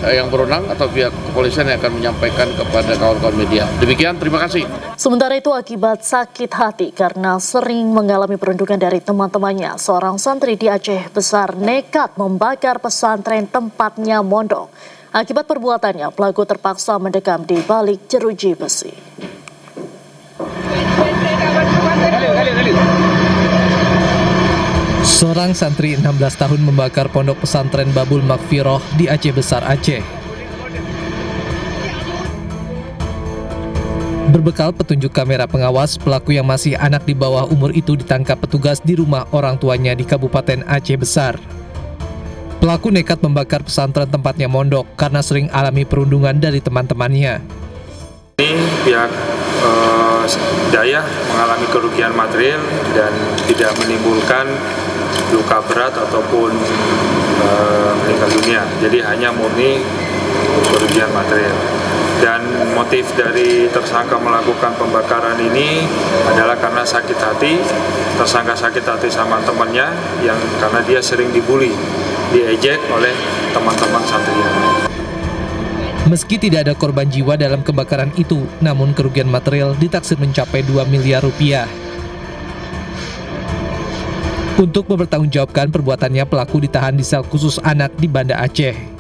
yang berwenang atau pihak kepolisian yang akan menyampaikan kepada kawan-kawan media. Demikian, terima kasih. Sementara itu akibat sakit hati karena sering mengalami perundungan dari teman-temannya, seorang santri di Aceh Besar nekat membakar pesantren tempatnya mondok. Akibat perbuatannya, pelaku terpaksa mendekam di balik jeruji besi. Seorang santri 16 tahun membakar pondok pesantren Babul Makfiroh di Aceh Besar, Aceh. Berbekal petunjuk kamera pengawas, pelaku yang masih anak di bawah umur itu ditangkap petugas di rumah orang tuanya di Kabupaten Aceh Besar. Pelaku nekat membakar pesantren tempatnya mondok karena sering alami perundungan dari teman-temannya. Ini pihak daya mengalami kerugian material dan tidak menimbulkan luka berat ataupun meninggal dunia. Jadi hanya murni kerugian material. Dan motif dari tersangka melakukan pembakaran ini adalah karena sakit hati. Tersangka sakit hati sama temannya yang karena dia sering dibully, diejek oleh teman-teman santrinya. Meski tidak ada korban jiwa dalam kebakaran itu, namun kerugian material ditaksir mencapai 2 miliar rupiah. Untuk mempertanggungjawabkan perbuatannya, pelaku ditahan di sel khusus anak di Banda Aceh.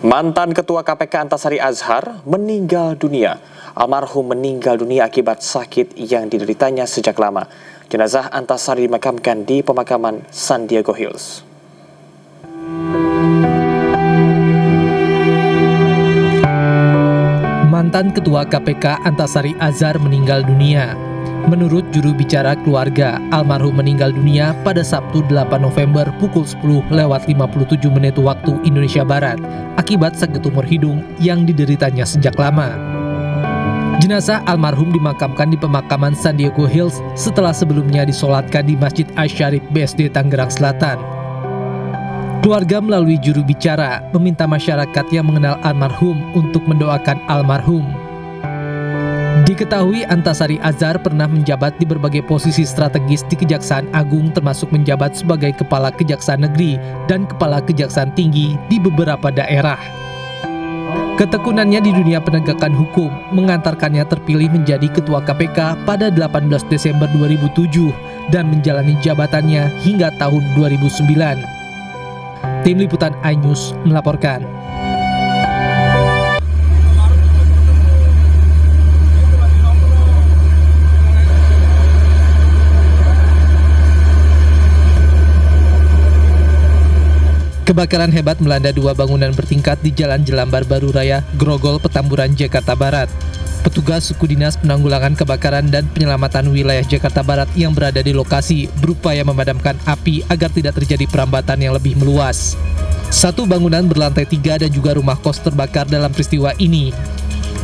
Mantan Ketua KPK Antasari Azhar meninggal dunia. Almarhum meninggal dunia akibat sakit yang dideritanya sejak lama. Jenazah Antasari dimakamkan di pemakaman San Diego Hills. Mantan Ketua KPK Antasari Azhar meninggal dunia. Menurut juru bicara keluarga, almarhum meninggal dunia pada Sabtu 8 November pukul 10:57 waktu Indonesia Barat akibat sakit tumor hidung yang dideritanya sejak lama. Jenazah almarhum dimakamkan di pemakaman San Diego Hills setelah sebelumnya disolatkan di Masjid Asy-Syarif BSD Tangerang Selatan. Keluarga melalui juru bicara meminta masyarakat yang mengenal almarhum untuk mendoakan almarhum. Diketahui Antasari Azhar pernah menjabat di berbagai posisi strategis di Kejaksaan Agung, termasuk menjabat sebagai Kepala Kejaksaan Negeri dan Kepala Kejaksaan Tinggi di beberapa daerah. Ketekunannya di dunia penegakan hukum mengantarkannya terpilih menjadi Ketua KPK pada 18 Desember 2007 dan menjalani jabatannya hingga tahun 2009. Tim Liputan iNews melaporkan. Kebakaran hebat melanda dua bangunan bertingkat di Jalan Jelambar Baru Raya, Grogol, Petamburan, Jakarta Barat. Petugas suku dinas penanggulangan kebakaran dan penyelamatan wilayah Jakarta Barat yang berada di lokasi berupaya memadamkan api agar tidak terjadi perambatan yang lebih meluas. Satu bangunan berlantai 3 dan juga rumah kos terbakar dalam peristiwa ini.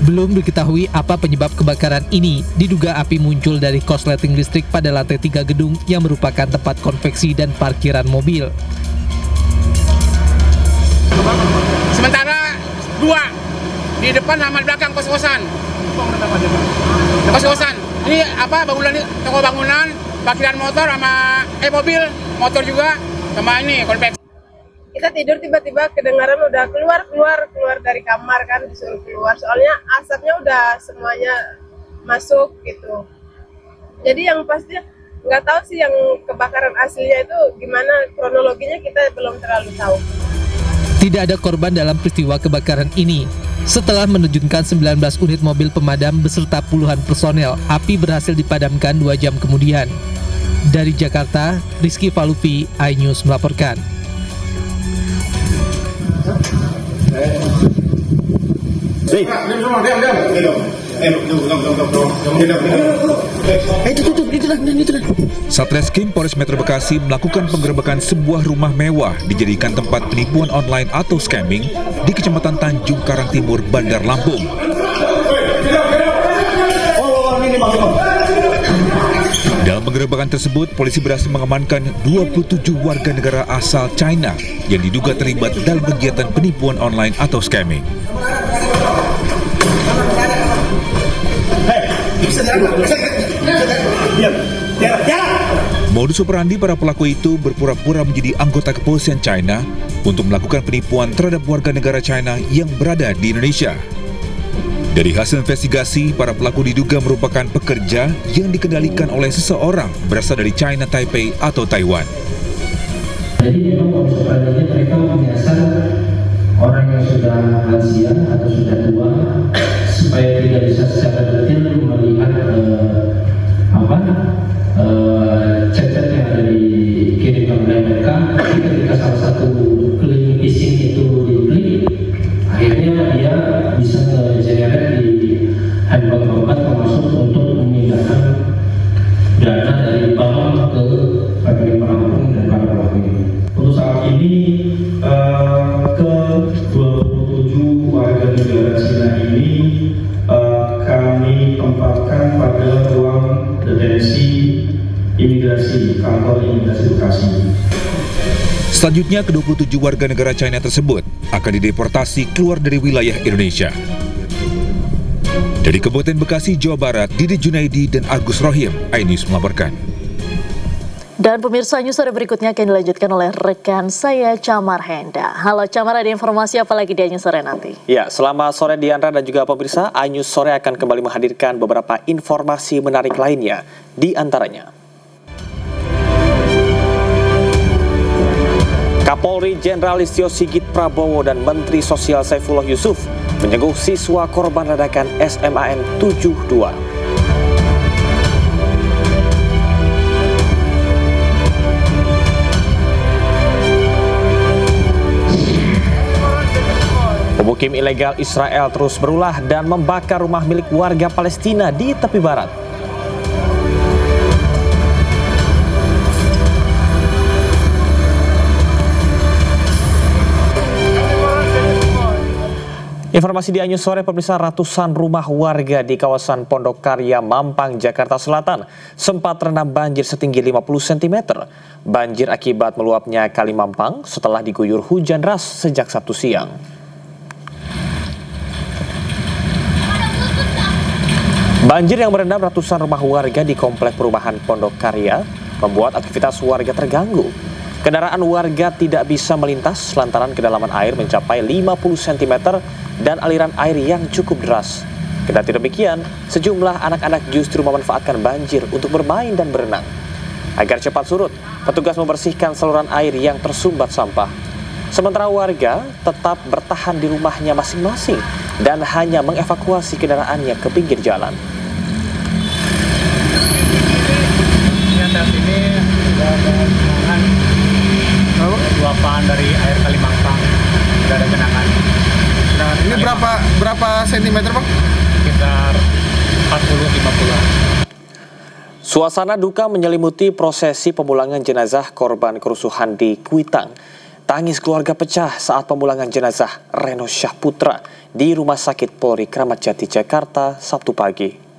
Belum diketahui apa penyebab kebakaran ini. Diduga api muncul dari korsleting listrik pada lantai 3 gedung yang merupakan tempat konveksi dan parkiran mobil. Sementara 2 di depan sama belakang kos-kosan. Kos-kosan. Ini apa bangunan, toko bangunan, parkiran motor sama mobil, motor juga sama ini konveksi. Kita tidur tiba-tiba kedengaran udah keluar dari kamar kan, disuruh keluar. Soalnya asapnya udah semuanya masuk gitu. Jadi yang pasti nggak tahu sih yang kebakaran aslinya itu gimana, kronologinya kita belum terlalu tahu. Tidak ada korban dalam peristiwa kebakaran ini. Setelah menerjunkan 19 unit mobil pemadam beserta puluhan personel, api berhasil dipadamkan 2 jam kemudian. Dari Jakarta, Rizky Falufi, iNews melaporkan. Satreskrim Polres Metro Bekasi melakukan penggerebekan sebuah rumah mewah dijadikan tempat penipuan online atau scamming di Kecamatan Tanjung Karang Timur, Bandar Lampung. Dalam penggerebekan tersebut, polisi berhasil mengamankan 27 warga negara asal China yang diduga terlibat dalam kegiatan penipuan online atau scamming. Modus operandi para pelaku itu berpura-pura menjadi anggota kepolisian China untuk melakukan penipuan terhadap warga negara China yang berada di Indonesia. Dari hasil investigasi, para pelaku diduga merupakan pekerja yang dikendalikan oleh seseorang berasal dari China Taipei atau Taiwan. Jadi memang modus operandinya mereka menyasar orang yang sudah lansia atau sudah tua supaya tidak bisa secara detail melihat chat-chat yang ada dikirimkan oleh mereka. Ketika salah satu link phishing itu diklik, akhirnya dia bisa generate di handphone korban, termasuk untuk memindahkan dana dari bank ke rekening penampung dan para pelaku ini. Untuk saat ini ke 27 warga negara Cina ini kami tempatkan pada ruang detensi imigrasi, kantor imigrasi Bekasi. Selanjutnya, ke-27 warga negara China tersebut akan dideportasi keluar dari wilayah Indonesia. Dari Kabupaten Bekasi, Jawa Barat, Didi Junaidi dan Agus Rohim, iNews melaporkan. Dan pemirsa, news sore berikutnya akan dilanjutkan oleh rekan saya, Camar Henda. Halo Camar, ada informasi apa lagi di iNews sore nanti? Ya, selamat sore Diandra dan juga pemirsa, iNews sore akan kembali menghadirkan beberapa informasi menarik lainnya, di antaranya. Kapolri Jenderal Listio Sigit Prabowo dan Menteri Sosial Saifullah Yusuf menyenggung siswa korban ledakan SMAN 72. Pemukim ilegal Israel terus berulah dan membakar rumah milik warga Palestina di tepi barat. Informasi di Anyus sore, pemirsa, ratusan rumah warga di kawasan Pondok Karya, Mampang, Jakarta Selatan sempat terendam banjir setinggi 50 cm. Banjir akibat meluapnya Kali Mampang setelah diguyur hujan deras sejak Sabtu siang. Banjir yang merendam ratusan rumah warga di komplek perumahan Pondok Karya membuat aktivitas warga terganggu. Kendaraan warga tidak bisa melintas lantaran kedalaman air mencapai 50 cm dan aliran air yang cukup deras. Kendati demikian, sejumlah anak-anak justru memanfaatkan banjir untuk bermain dan berenang. Agar cepat surut, petugas membersihkan saluran air yang tersumbat sampah. Sementara warga tetap bertahan di rumahnya masing-masing dan hanya mengevakuasi kendaraannya ke pinggir jalan. Saat ini sudah ada genangan luapan dari air Kali Mampang, sudah ada genangan. Ini berapa sentimeter, Bang? Sekitar 40-50-an. Suasana duka menyelimuti prosesi pemulangan jenazah korban kerusuhan di Kuitang. Tangis keluarga pecah saat pemulangan jenazah Reno Syahputra di Rumah Sakit Polri Kramat Jati, Jakarta, Sabtu pagi.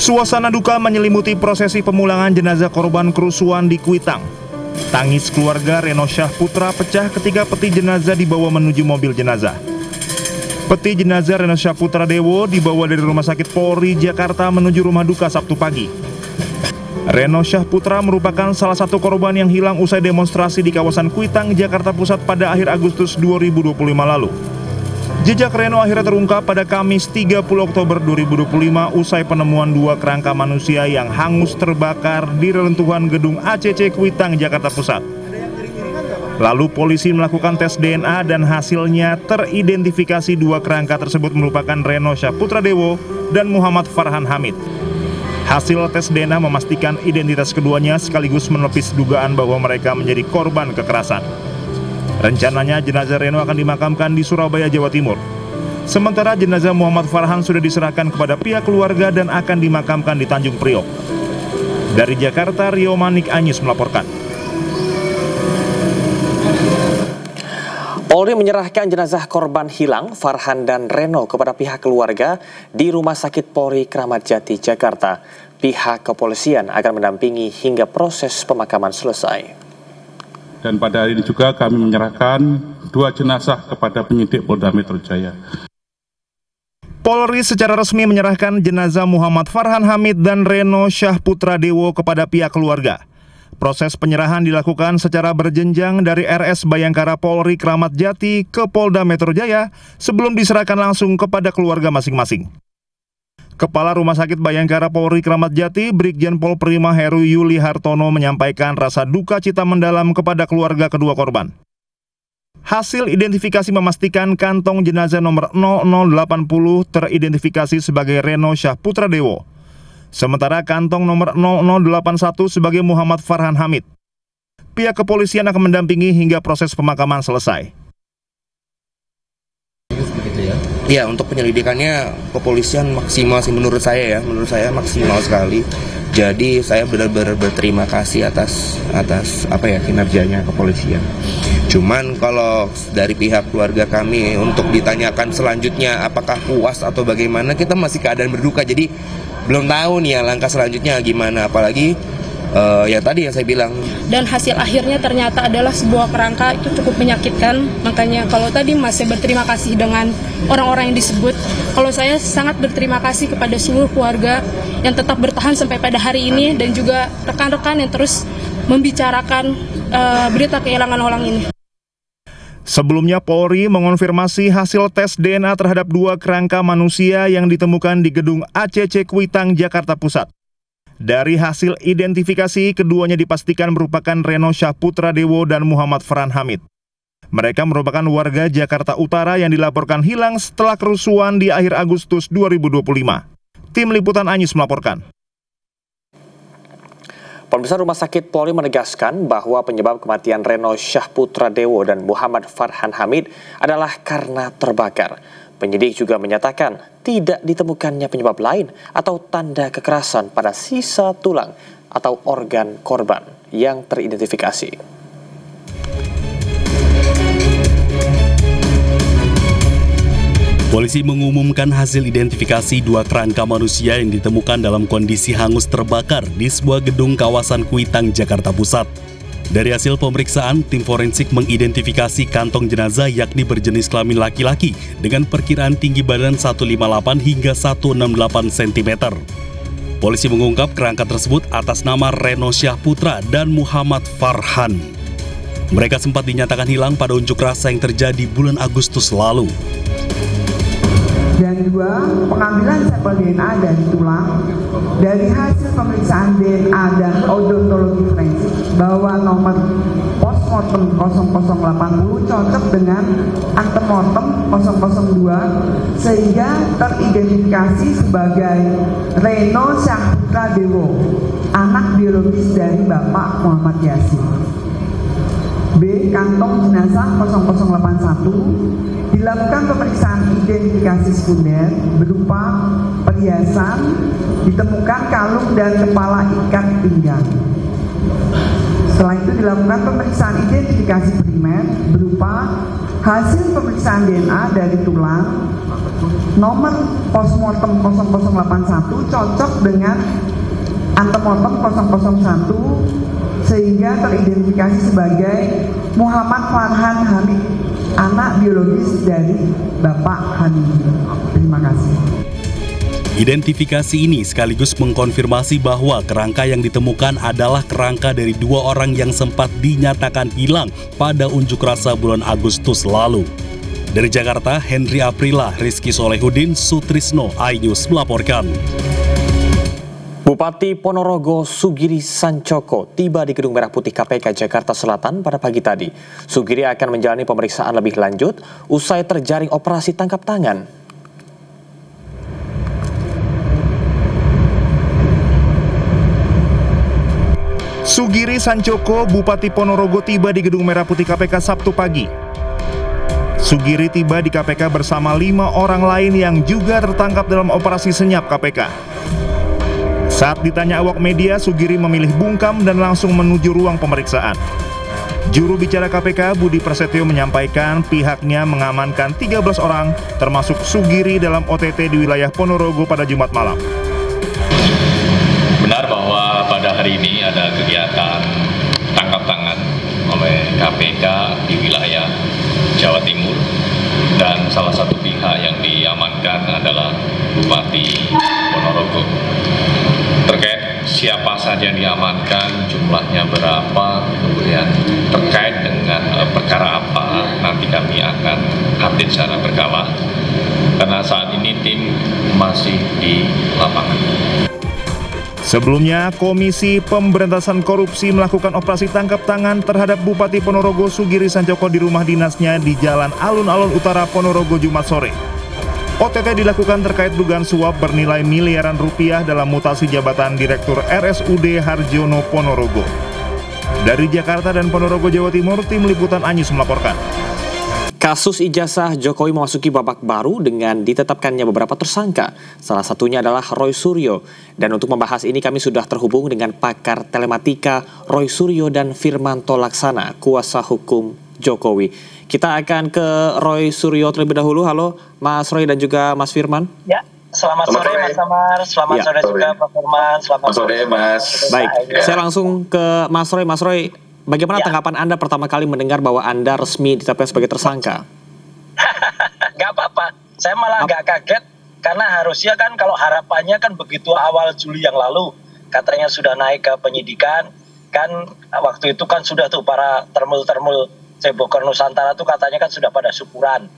Suasana duka menyelimuti prosesi pemulangan jenazah korban kerusuhan di Kuitang. Tangis keluarga Reno Syahputra pecah ketika peti jenazah dibawa menuju mobil jenazah. Peti jenazah Reno Syahputra Dewo dibawa dari Rumah Sakit Polri Jakarta menuju rumah duka Sabtu pagi. Reno Syahputra merupakan salah satu korban yang hilang usai demonstrasi di kawasan Kuitang, Jakarta Pusat pada akhir Agustus 2025 lalu. Jejak Reno akhirnya terungkap pada Kamis 30 Oktober 2025 usai penemuan dua kerangka manusia yang hangus terbakar di reruntuhan gedung ACC Kuitang, Jakarta Pusat. Lalu polisi melakukan tes DNA dan hasilnya teridentifikasi dua kerangka tersebut merupakan Reno Syahputra Dewo dan Muhammad Farhan Hamid. Hasil tes DNA memastikan identitas keduanya sekaligus menepis dugaan bahwa mereka menjadi korban kekerasan. Rencananya jenazah Reno akan dimakamkan di Surabaya, Jawa Timur. Sementara jenazah Muhammad Farhan sudah diserahkan kepada pihak keluarga dan akan dimakamkan di Tanjung Priok. Dari Jakarta, Rio Manik Anyus melaporkan. Polri menyerahkan jenazah korban hilang Farhan dan Reno kepada pihak keluarga di Rumah Sakit Polri Kramat Jati, Jakarta. Pihak kepolisian akan mendampingi hingga proses pemakaman selesai. Dan pada hari ini juga kami menyerahkan dua jenazah kepada penyidik Polda Metro Jaya. Polri secara resmi menyerahkan jenazah Muhammad Farhan Hamid dan Reno Syahputra Dewo kepada pihak keluarga. Proses penyerahan dilakukan secara berjenjang dari RS Bayangkara Polri Kramat Jati ke Polda Metro Jaya sebelum diserahkan langsung kepada keluarga masing-masing. Kepala Rumah Sakit Bayangkara Polri Kramat Jati, Brigjen Pol Prima Heru Yuli Hartono menyampaikan rasa duka cita mendalam kepada keluarga kedua korban. Hasil identifikasi memastikan kantong jenazah nomor 0080 teridentifikasi sebagai Reno Syahputra Dewo. Sementara kantong nomor 0081 sebagai Muhammad Farhan Hamid. Pihak kepolisian akan mendampingi hingga proses pemakaman selesai. Ya, untuk penyelidikannya kepolisian maksimal sih menurut saya maksimal sekali. Jadi saya benar-benar berterima kasih atas kinerjanya kepolisian. Cuman kalau dari pihak keluarga kami untuk ditanyakan selanjutnya apakah puas atau bagaimana, kita masih keadaan berduka. Jadi belum tahu nih ya langkah selanjutnya gimana, apalagi ya tadi yang saya bilang. Dan hasil akhirnya ternyata adalah sebuah kerangka, itu cukup menyakitkan. Makanya kalau tadi masih berterima kasih dengan orang-orang yang disebut, kalau saya sangat berterima kasih kepada seluruh keluarga yang tetap bertahan sampai pada hari ini dan juga rekan-rekan yang terus membicarakan berita kehilangan orang ini. Sebelumnya Polri mengonfirmasi hasil tes DNA terhadap dua kerangka manusia yang ditemukan di gedung ACC Kuitang, Jakarta Pusat. Dari hasil identifikasi, keduanya dipastikan merupakan Reno Syahputra Dewo dan Muhammad Farhan Hamid. Mereka merupakan warga Jakarta Utara yang dilaporkan hilang setelah kerusuhan di akhir Agustus 2025. Tim Liputan Anyus melaporkan. Pemirsa, Rumah Sakit Polri menegaskan bahwa penyebab kematian Reno Syahputra Dewo dan Muhammad Farhan Hamid adalah karena terbakar. Penyidik juga menyatakan tidak ditemukannya penyebab lain atau tanda kekerasan pada sisa tulang atau organ korban yang teridentifikasi. Polisi mengumumkan hasil identifikasi 2 kerangka manusia yang ditemukan dalam kondisi hangus terbakar di sebuah gedung kawasan Kuitang, Jakarta Pusat. Dari hasil pemeriksaan, tim forensik mengidentifikasi kantong jenazah yakni berjenis kelamin laki-laki dengan perkiraan tinggi badan 158 hingga 168 cm. Polisi mengungkap kerangka tersebut atas nama Renosyah Putra dan Muhammad Farhan. Mereka sempat dinyatakan hilang pada unjuk rasa yang terjadi bulan Agustus lalu. Dan 2, pengambilan sampel DNA dari tulang. Dari hasil pemeriksaan DNA dan odontologi forensik bahwa nomor postmortem 0080 cocok dengan antemortem 002 sehingga teridentifikasi sebagai Reno Syahputra Dewo, anak biologis dari Bapak Muhammad Yasin. B. Kantong jenazah 0081 dilakukan pemeriksaan identifikasi sekunder berupa perhiasan, ditemukan kalung dan kepala ikat pinggang. Setelah itu dilakukan pemeriksaan identifikasi primer berupa hasil pemeriksaan DNA dari tulang, nomor postmortem 0081 cocok dengan antemortem 001 sehingga teridentifikasi sebagai Muhammad Farhan Hamid, anak biologis dari Bapak Hamid. Terima kasih. Identifikasi ini sekaligus mengkonfirmasi bahwa kerangka yang ditemukan adalah kerangka dari 2 orang yang sempat dinyatakan hilang pada unjuk rasa bulan Agustus lalu. Dari Jakarta, Henry Aprila, Rizky Solehudin, Sutrisno, iNews melaporkan. Bupati Ponorogo Sugiri Sancoko tiba di Gedung Merah Putih KPK Jakarta Selatan pada pagi tadi. Sugiri akan menjalani pemeriksaan lebih lanjut usai terjaring operasi tangkap tangan. Sugiri Sancoko, Bupati Ponorogo tiba di Gedung Merah Putih KPK Sabtu pagi. Sugiri tiba di KPK bersama 5 orang lain yang juga tertangkap dalam operasi senyap KPK. Saat ditanya awak media, Sugiri memilih bungkam dan langsung menuju ruang pemeriksaan. Juru bicara KPK Budi Prasetyo menyampaikan pihaknya mengamankan 13 orang, termasuk Sugiri dalam OTT di wilayah Ponorogo pada Jumat malam. Benar bahwa pada hari ini ada kegiatan tangkap tangan oleh KPK di wilayah Jawa Timur, dan salah satu pihak yang diamankan adalah Bupati Ponorogo. Terkait siapa saja yang diamankan, jumlahnya berapa, kemudian terkait dengan perkara apa, nanti kami akan update secara berkala, karena saat ini tim masih di lapangan. Sebelumnya, Komisi Pemberantasan Korupsi melakukan operasi tangkap tangan terhadap Bupati Ponorogo Sugiri Sancoko di rumah dinasnya di Jalan Alun-Alun Utara Ponorogo Jumat sore. OTT dilakukan terkait dugaan suap bernilai miliaran rupiah dalam mutasi jabatan Direktur RSUD Harjono Ponorogo. Dari Jakarta dan Ponorogo, Jawa Timur, tim liputan iNews melaporkan. Kasus ijazah Jokowi memasuki babak baru dengan ditetapkannya beberapa tersangka. Salah satunya adalah Roy Suryo. Dan untuk membahas ini kami sudah terhubung dengan pakar telematika Roy Suryo dan Firmanto Laksana, kuasa hukum Jokowi. Kita akan ke Roy Suryo terlebih dahulu. Halo Mas Roy dan juga Mas Firman. Ya, selamat sore Mas Samar, selamat sore juga Pak Firman, selamat sore Mas. Baik, saya langsung ke Mas Roy. Mas Roy, bagaimana tanggapan Anda pertama kali mendengar bahwa Anda resmi ditetapkan sebagai tersangka? Gak apa-apa, saya malah gak kaget karena harusnya kan kalau harapannya kan begitu awal Juli yang lalu katanya sudah naik ke penyidikan, kan waktu itu kan sudah tuh para termul-termul Bogor Nusantara tuh katanya kan sudah pada syukuran.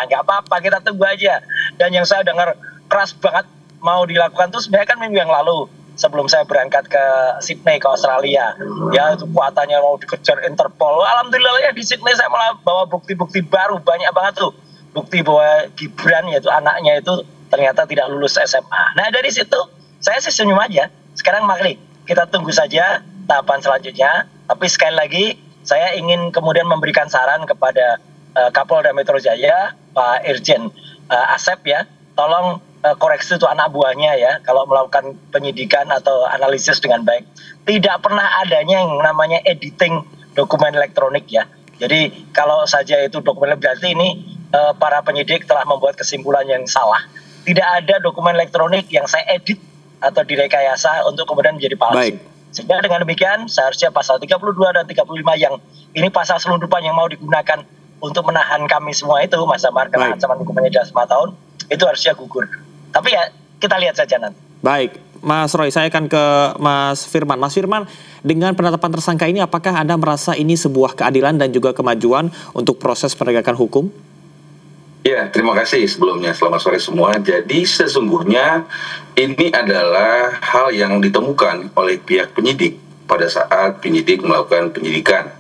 Gak apa-apa, kita tunggu aja. Dan yang saya dengar keras banget mau dilakukan tuh sebenarnya kan minggu yang lalu sebelum saya berangkat ke Sydney ke Australia. Ya itu kuatannya mau dikejar Interpol. Alhamdulillah ya di Sydney saya malah bawa bukti-bukti baru, banyak banget tuh. Bukti bahwa Gibran yaitu anaknya itu ternyata tidak lulus SMA. Nah dari situ saya sih senyum aja. Sekarang mari kita tunggu saja tahapan selanjutnya. Tapi sekali lagi saya ingin kemudian memberikan saran kepada Kapolda Metro Jaya, Pak Irjen Asep ya, tolong koreksi itu anak buahnya ya, kalau melakukan penyidikan atau analisis dengan baik. Tidak pernah adanya yang namanya editing dokumen elektronik ya. Jadi kalau saja itu dokumen, berarti ini para penyidik telah membuat kesimpulan yang salah. Tidak ada dokumen elektronik yang saya edit atau direkayasa untuk kemudian menjadi palsu. Sehingga dengan demikian seharusnya pasal 32 dan 35 yang ini pasal selundupan yang mau digunakan untuk menahan kami semua itu, Mas Damar, karena ancaman hukumannya sudah 5 tahun, itu harusnya gugur. Tapi ya kita lihat saja nanti. Baik, Mas Roy, saya akan ke Mas Firman. Mas Firman, dengan penetapan tersangka ini apakah Anda merasa ini sebuah keadilan dan juga kemajuan untuk proses penegakan hukum? Ya, terima kasih sebelumnya. Selamat sore semua. Jadi sesungguhnya ini adalah hal yang ditemukan oleh pihak penyidik pada saat penyidik melakukan penyidikan.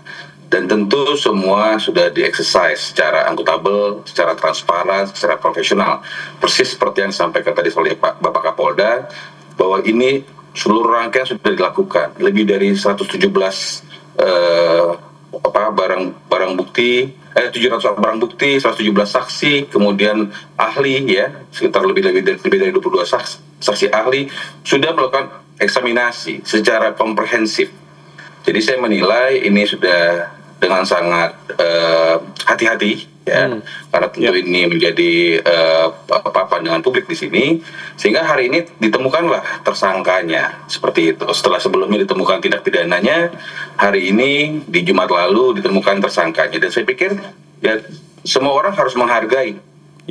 Dan tentu semua sudah di-exercise secara akuntabel, secara transparan, secara profesional. Persis seperti yang disampaikan tadi oleh Bapak Kapolda, bahwa ini seluruh rangkaian sudah dilakukan. Lebih dari 117 barang bukti, 700 barang bukti, 117 saksi, kemudian ahli ya, sekitar lebih dari 22 saksi ahli, sudah melakukan eksaminasi secara komprehensif. Jadi saya menilai ini sudah dengan sangat hati-hati ya, karena tentu ini menjadi pandangan publik di sini, sehingga hari ini ditemukanlah tersangkanya seperti itu. Setelah sebelumnya ditemukan tindak pidananya, hari ini di Jumat lalu ditemukan tersangkanya, dan saya pikir ya semua orang harus menghargai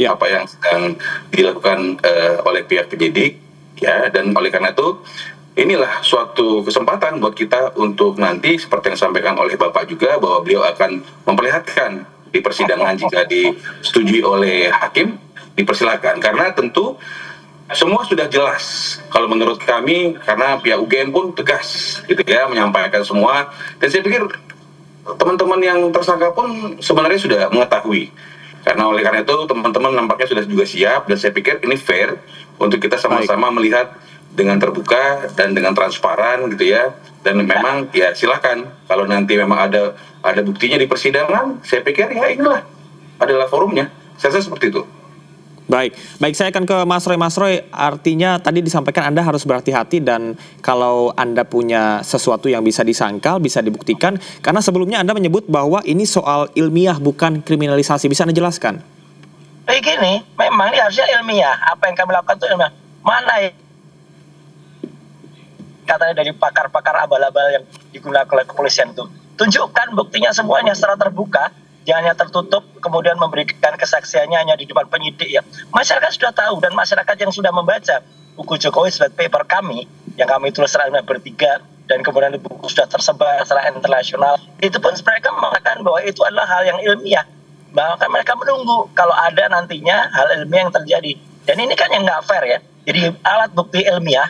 apa yang sedang dilakukan oleh pihak penyidik ya, dan oleh karena itu inilah suatu kesempatan buat kita untuk nanti seperti yang disampaikan oleh Bapak juga, bahwa beliau akan memperlihatkan di persidangan jika disetujui oleh hakim, dipersilakan. Karena tentu semua sudah jelas kalau menurut kami, karena pihak UGN pun tegas gitu ya, menyampaikan semua. Dan saya pikir teman-teman yang tersangka pun sebenarnya sudah mengetahui. Oleh karena itu teman-teman nampaknya sudah juga siap, dan saya pikir ini fair untuk kita sama-sama melihat dengan terbuka dan dengan transparan gitu ya. Dan memang ya silakan kalau nanti memang ada buktinya di persidangan, saya pikir ya inilah adalah forumnya. Saya rasa seperti itu. Baik, saya akan ke Mas Roy. Mas Roy, artinya tadi disampaikan Anda harus berhati-hati, dan kalau Anda punya sesuatu yang bisa disangkal, bisa dibuktikan, karena sebelumnya Anda menyebut bahwa ini soal ilmiah bukan kriminalisasi. Bisa Anda jelaskan? Begini, memang ini harusnya ilmiah. Apa yang kami lakukan itu ilmiah. Mana ya katanya dari pakar-pakar abal-abal yang digunakan oleh kepolisian itu? Tunjukkan buktinya semuanya secara terbuka. Jangan hanya tertutup, kemudian memberikan kesaksiannya hanya di depan penyidik ya. Masyarakat sudah tahu, dan masyarakat yang sudah membaca buku Jokowi White Paper kami, yang kami tulis secara bertiga, dan kemudian buku sudah tersebar secara internasional, itu pun mereka mengatakan bahwa itu adalah hal yang ilmiah. Bahkan mereka menunggu kalau ada nantinya hal ilmiah yang terjadi. Dan ini kan yang nggak fair ya. Jadi alat bukti ilmiah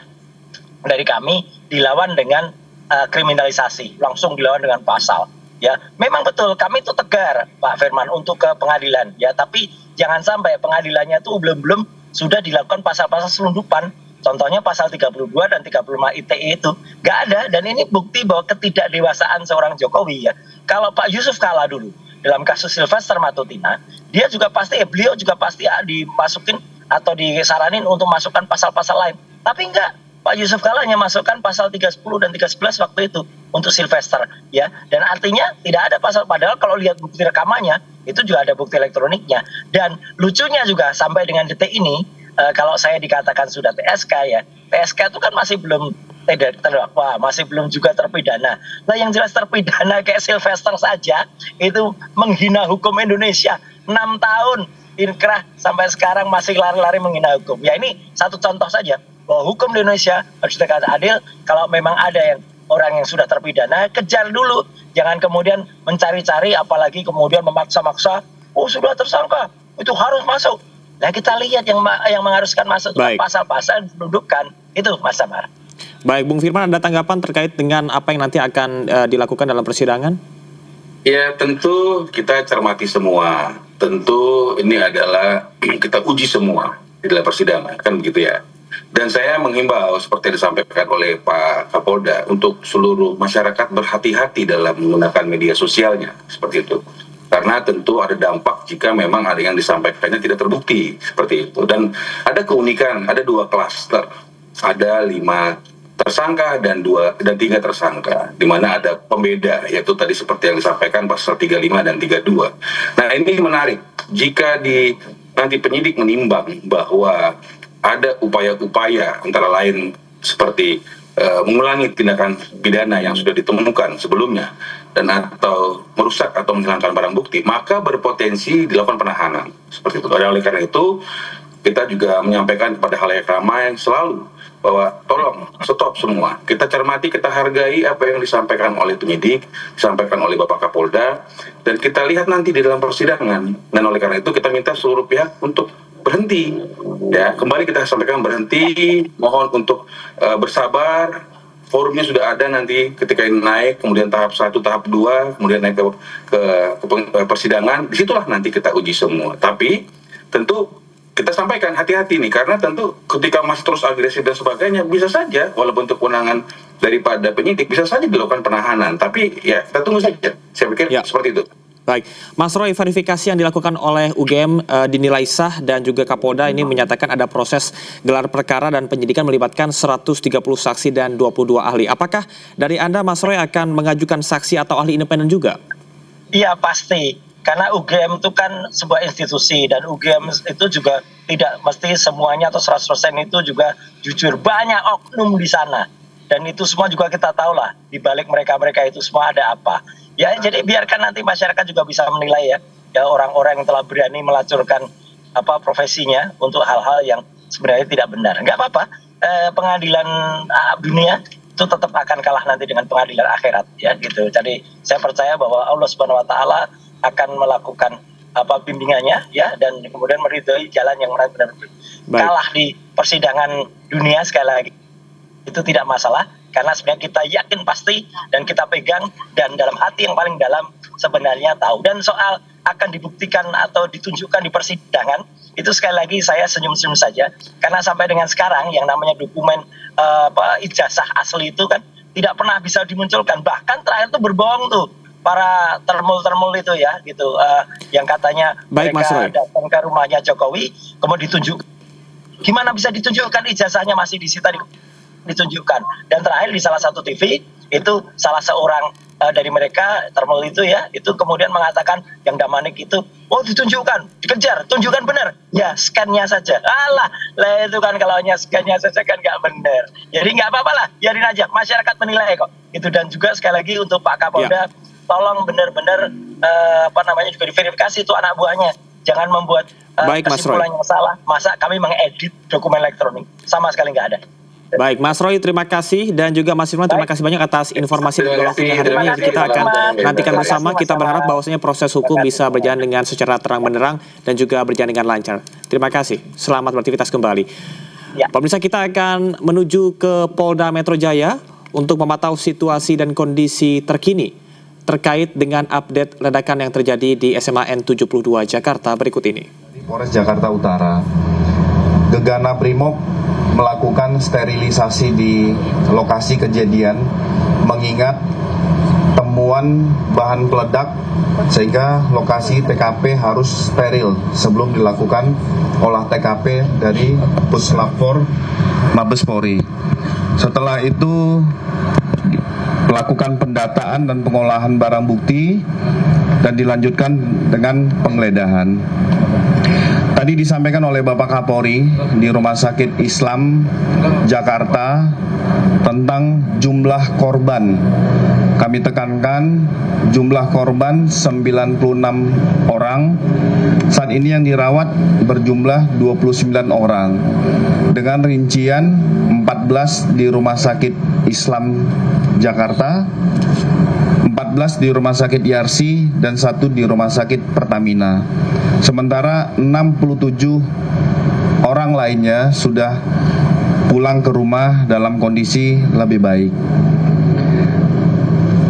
dari kami dilawan dengan kriminalisasi, langsung dilawan dengan pasal. Ya, memang betul kami itu tegar Pak Firman untuk ke pengadilan ya, tapi jangan sampai pengadilannya itu belum sudah dilakukan pasal-pasal selundupan. Contohnya pasal 32 dan 35 ITE itu nggak ada, dan ini bukti bahwa ketidakdewasaan seorang Jokowi ya. Kalau Pak Yusuf Kalla dulu dalam kasus Sylvester Matutina, beliau juga pasti dimasukin atau disaranin untuk masukkan pasal-pasal lain, tapi enggak. Pak Yusuf Kalla hanya masukkan pasal 310 dan 311 waktu itu untuk Sylvester ya, dan artinya tidak ada pasal, padahal kalau lihat bukti rekamannya itu juga ada bukti elektroniknya. Dan lucunya juga sampai dengan detik ini kalau saya dikatakan sudah TSK ya, TSK itu kan masih belum terdakwa, masih belum juga terpidana. Nah yang jelas terpidana kayak Sylvester saja itu menghina hukum Indonesia 6 tahun inkrah sampai sekarang masih lari-lari menghina hukum. Ya ini satu contoh saja bahwa hukum di Indonesia harus ditegakkan adil. Kalau memang ada yang orang yang sudah terpidana, kejar dulu, jangan kemudian mencari-cari, apalagi kemudian memaksa-maksa. Oh sudah tersangka, itu harus masuk. Nah kita lihat yang mengharuskan masuk pasal-pasal yang didudukkan itu, Mas Samar. Baik, Bung Firman, ada tanggapan terkait dengan apa yang nanti akan dilakukan dalam persidangan? Ya tentu kita cermati semua. Tentu ini adalah kita uji semua di dalam persidangan, kan begitu ya. Dan saya menghimbau seperti yang disampaikan oleh Pak Kapolda untuk seluruh masyarakat berhati-hati dalam menggunakan media sosialnya, seperti itu. karena tentu ada dampak jika memang ada yang disampaikannya tidak terbukti seperti itu. Dan ada keunikan, ada 2 klaster, ada 5 tersangka dan 3 tersangka, di mana ada pembeda, yaitu tadi seperti yang disampaikan pasal 35 dan 32. Nah, ini menarik jika nanti penyidik menimbang bahwa ada upaya-upaya antara lain seperti mengulangi tindakan pidana yang sudah ditemukan sebelumnya dan atau merusak atau menghilangkan barang bukti, maka berpotensi dilakukan penahanan seperti itu. Oleh karena itu, kita juga menyampaikan kepada halayak ramai selalu bahwa tolong stop semua. Kita cermati, kita hargai apa yang disampaikan oleh penyidik, disampaikan oleh Bapak Kapolda, dan kita lihat nanti di dalam persidangan. Dan oleh karena itu kita minta seluruh pihak untuk berhenti. Ya, kembali kita sampaikan berhenti, mohon untuk bersabar. Forumnya sudah ada nanti ketika ini naik, kemudian tahap 1, tahap 2, kemudian naik ke persidangan. Disitulah nanti kita uji semua. Tapi tentu kita sampaikan hati-hati nih, karena tentu ketika masih terus agresif dan sebagainya, bisa saja walaupun untuk kewenangan daripada penyidik bisa saja dilakukan penahanan. Tapi ya kita tunggu saja. Saya pikir seperti itu. Baik, Mas Roy, verifikasi yang dilakukan oleh UGM dinilai sah dan juga Kapolda ini menyatakan ada proses gelar perkara dan penyidikan melibatkan 130 saksi dan 22 ahli. Apakah dari Anda, Mas Roy, akan mengajukan saksi atau ahli independen juga? Iya, pasti. Karena UGM itu kan sebuah institusi dan UGM itu juga tidak mesti semuanya atau 100% itu juga jujur. Banyak oknum di sana. Dan itu semua juga kita tahu lah, di balik mereka-mereka itu semua ada apa. Ya, jadi biarkan nanti masyarakat juga bisa menilai ya orang-orang yang telah berani melacurkan profesinya untuk hal-hal yang sebenarnya tidak benar. Nggak apa-apa, pengadilan dunia itu tetap akan kalah nanti dengan pengadilan akhirat, ya gitu. Jadi saya percaya bahwa Allah Subhanahu Wa Taala akan melakukan bimbingannya, ya, dan kemudian meridhoi jalan yang benar-benar kalah di persidangan dunia. Sekali lagi, itu tidak masalah. Karena sebenarnya kita yakin pasti dan kita pegang dan dalam hati yang paling dalam sebenarnya tahu. Dan soal akan dibuktikan atau ditunjukkan di persidangan, itu sekali lagi saya senyum-senyum saja. Karena sampai dengan sekarang yang namanya dokumen ijazah asli itu kan tidak pernah bisa dimunculkan. Bahkan terakhir itu berbohong tuh para termul-termul itu ya gitu, yang katanya mereka datang ke rumahnya Jokowi kemudian ditunjuk. Gimana bisa ditunjukkan ijazahnya masih disita ditunjukkan. Dan terakhir di salah satu TV itu salah seorang dari mereka termul itu ya, itu kemudian mengatakan yang Damanik itu, oh ditunjukkan, dikejar, tunjukkan benar, ya scan-nya saja. Alah, lah itu kan kalau hanya scan-nya saja kan nggak benar. Jadi nggak apa-apa lah, biarin aja, masyarakat menilai kok. Itu. Dan juga sekali lagi untuk Pak Kapolda, tolong benar-benar juga diverifikasi itu anak buahnya, jangan membuat kesimpulan yang salah. Masa kami mengedit dokumen elektronik, sama sekali nggak ada. Baik, Mas Roy, terima kasih, dan juga Mas Firman, terima kasih banyak atas informasi dan waktunya hari ini. Kita akan nantikan bersama. Kita berharap bahwasanya proses hukum bisa berjalan dengan secara terang benderang dan juga berjalan dengan lancar. Terima kasih. Selamat beraktivitas kembali. Pemirsa, kita akan menuju ke Polda Metro Jaya untuk memantau situasi dan kondisi terkini terkait dengan update ledakan yang terjadi di SMA N72 Jakarta berikut ini. Polres Jakarta Utara, Gegana Brimob melakukan sterilisasi di lokasi kejadian mengingat temuan bahan peledak sehingga lokasi TKP harus steril sebelum dilakukan olah TKP dari Puslap 4 Mabes Polri. Setelah itu melakukan pendataan dan pengolahan barang bukti dan dilanjutkan dengan penggeledahan. Tadi disampaikan oleh Bapak Kapolri di Rumah Sakit Islam Jakarta tentang jumlah korban. Kami tekankan jumlah korban 96 orang. Saat ini yang dirawat berjumlah 29 orang. Dengan rincian 14 di Rumah Sakit Islam Jakarta, 14 di Rumah Sakit Yarsi, dan 1 di Rumah Sakit Pertamina. Sementara 67 orang lainnya sudah pulang ke rumah dalam kondisi lebih baik.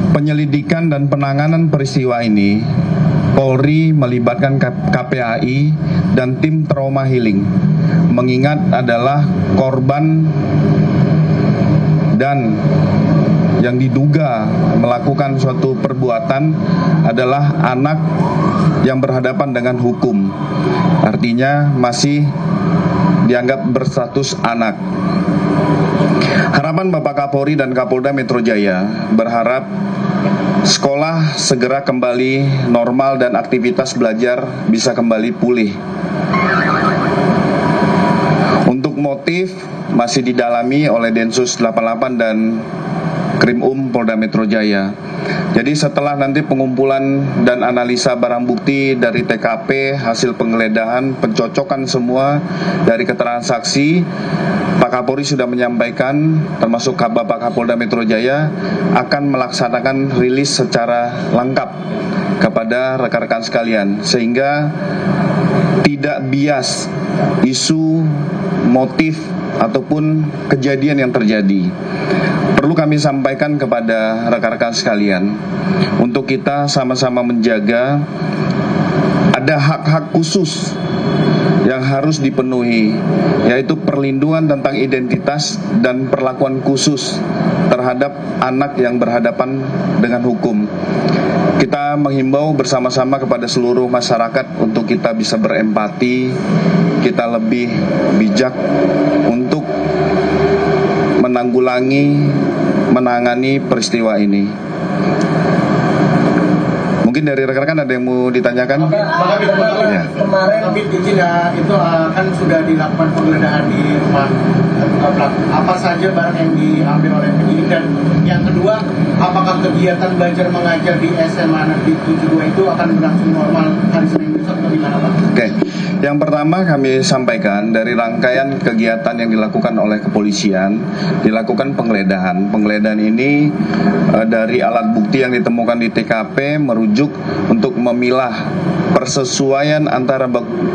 Penyelidikan dan penanganan peristiwa ini, Polri melibatkan KPAI dan tim trauma healing. Mengingat adalah korban dan yang diduga melakukan suatu perbuatan adalah anak yang berhadapan dengan hukum. Artinya masih dianggap berstatus anak. Harapan Bapak Kapolri dan Kapolda Metro Jaya berharap sekolah segera kembali normal dan aktivitas belajar bisa kembali pulih. Untuk motif masih didalami oleh Densus 88 dan Krim Polda Metro Jaya. Jadi setelah nanti pengumpulan dan analisa barang bukti dari TKP, hasil penggeledahan, pencocokan semua dari keterangan saksi, Pak Kapolri sudah menyampaikan, termasuk Bapak Kapolda Metro Jaya, akan melaksanakan rilis secara lengkap kepada rekan-rekan sekalian, sehingga tidak bias isu, motif, ataupun kejadian yang terjadi. Perlu kami sampaikan kepada rekan-rekan sekalian, untuk kita sama-sama menjaga ada hak-hak khusus yang harus dipenuhi, yaitu perlindungan tentang identitas dan perlakuan khusus terhadap anak yang berhadapan dengan hukum. Kita menghimbau bersama-sama kepada seluruh masyarakat untuk kita bisa berempati, kita lebih bijak untuk menangani peristiwa ini. Mungkin dari rekan-rekan ada yang mau ditanyakan? Ya. Kemarin izin itu kan sudah dilakukan penggeledahan di rumah pelaku. Apa saja barang yang diambil oleh penyidik, dan yang kedua, apakah kegiatan belajar mengajar di SMA Negeri 72 itu akan berlangsung normal hari Senin besok atau gimana, Pak? Oke. Yang pertama kami sampaikan, dari rangkaian kegiatan yang dilakukan oleh kepolisian, dilakukan penggeledahan. Penggeledahan ini dari alat bukti yang ditemukan di TKP merujuk untuk memilah persesuaian antara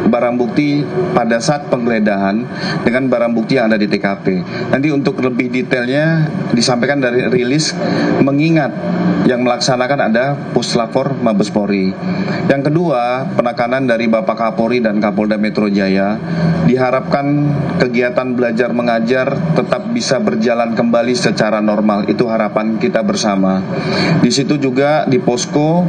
barang bukti pada saat penggeledahan dengan barang bukti yang ada di TKP. Nanti untuk lebih detailnya disampaikan dari rilis, mengingat yang melaksanakan ada Puslapor Mabes Polri. Yang kedua, penekanan dari Bapak Kapolri dan Kapolda Metro Jaya, diharapkan kegiatan belajar mengajar tetap bisa berjalan kembali secara normal. Itu harapan kita bersama. Di situ juga di posko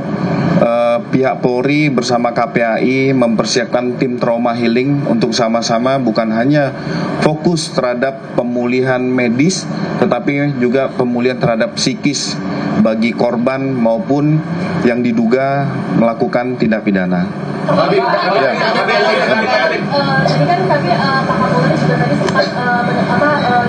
pihak Polri bersama KPAI mempersiapkan tim trauma healing untuk sama-sama bukan hanya fokus terhadap pemulihan medis, tetapi juga pemulihan terhadap psikis bagi korban maupun yang diduga melakukan tindak pidana. Tadi kan kami Pak Kapolri sudah tadi sempat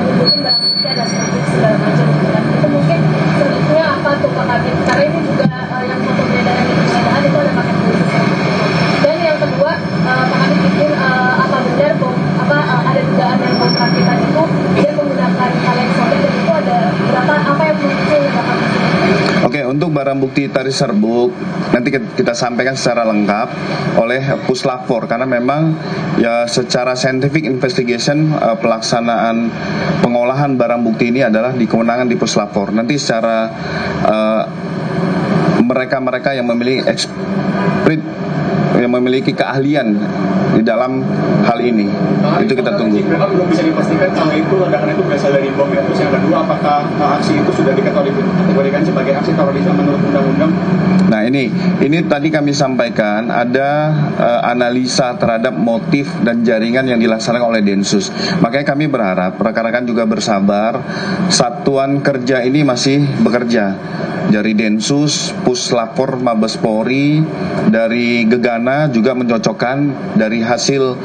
nyebutin barang bukti ada serbuk segala macam. Itu mungkin serbuknya apa tuh Pak Kabit? Karena ini juga yang foto peredaran di penggeledahan itu ada paket khusus. Dan yang kedua, Pak Kabit bikin apa benar ada dugaan yang bom rakitan itu dia menggunakan kaleng sobek, dan itu ada berapa apa yang muncul Pak Kabit? Oke, untuk barang bukti tari serbuk nanti kita sampaikan secara lengkap oleh Puslapor, karena memang ya secara scientific investigation pelaksanaan pengolahan barang bukti ini adalah di kewenangan di Puslapor. Nanti secara mereka-mereka yang memiliki keahlian di dalam hal ini, itu kita tunggu. Belum bisa dipastikan kalau itu ledakan itu berasal dari bom ya. Terus yang kedua, apakah aksi itu sudah dikategorikan sebagai aksi terorisme menurut undang-undang? Nah ini tadi kami sampaikan ada analisa terhadap motif dan jaringan yang dilaksanakan oleh Densus. Makanya kami berharap rekan-rekan juga bersabar. Satuan kerja ini masih bekerja dari Densus, Puslapor Mabes Polri, dari Gegana juga mencocokkan dari hasil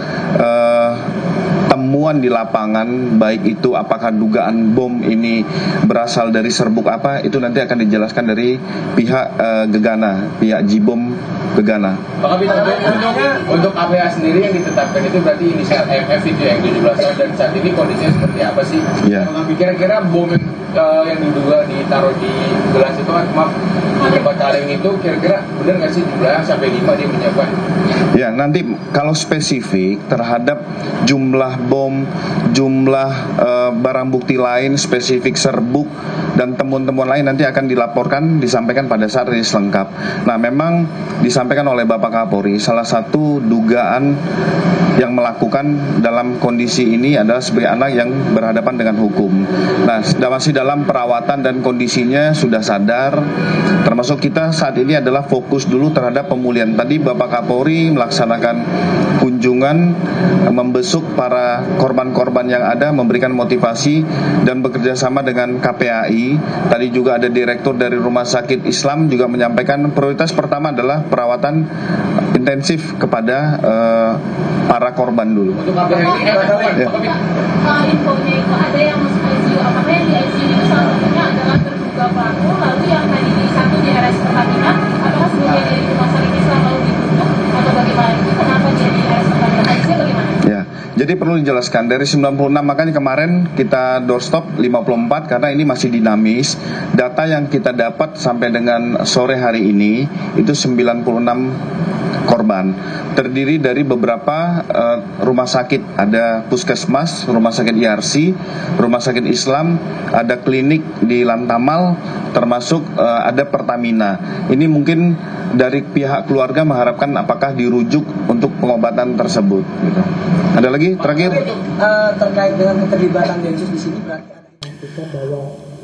temuan di lapangan, baik itu apakah dugaan bom ini berasal dari serbuk apa, itu nanti akan dijelaskan dari pihak Gegana, pihak Jibom Gegana. Pak Kabit, untuk APA sendiri yang ditetapkan itu berarti inisial MF itu yang 17 tahun, dan saat ini kondisinya seperti apa sih? Ya. Kira-kira bom yang diduga ditaruh di gelas itu kan, di tempat kaleng itu, kira-kira benar nggak sih jumlahnya sampai 5 dia menyiapkan? Ya, nanti kalau spesifik terhadap jumlah bom, jumlah barang bukti lain, spesifik serbuk dan temuan-temuan lain nanti akan dilaporkan, disampaikan pada saat rilis lengkap. Nah, memang disampaikan oleh Bapak Kapolri, salah satu dugaan yang melakukan dalam kondisi ini adalah sebagai anak yang berhadapan dengan hukum. Nah, masih dalam perawatan dan kondisinya sudah sadar, termasuk kita saat ini adalah fokus dulu terhadap pemulihan. Tadi Bapak Kapolri melaksanakan kunjungan, membesuk para korban-korban yang ada, memberikan motivasi dan bekerja sama dengan KPAI. Tadi juga ada direktur dari Rumah Sakit Islam juga menyampaikan prioritas pertama adalah perawatan intensif kepada para korban dulu. Untuk infonya itu ada yang masuk ICU, apakah yang di ICU itu salah satunya adalah terduga pelaku, lalu yang tadi di satu di RS Pertamina, apakah sebagian dari Rumah Sakit Islam lalu ditutup atau bagaimana, itu kenapa jadi RS Pertamina, ICU bagaimana? Ya, jadi perlu dijelaskan dari 96, makanya kemarin kita doorstop 54 karena ini masih dinamis. Data yang kita dapat sampai dengan sore hari ini itu 96 korban, terdiri dari beberapa rumah sakit, ada puskesmas, rumah sakit IRC, rumah sakit Islam, ada klinik di Lantamal, termasuk ada Pertamina. Ini mungkin dari pihak keluarga mengharapkan apakah dirujuk untuk pengobatan tersebut. Gitu. Ada lagi terakhir? Terkait dengan keterlibatan Densus di sini berarti ada.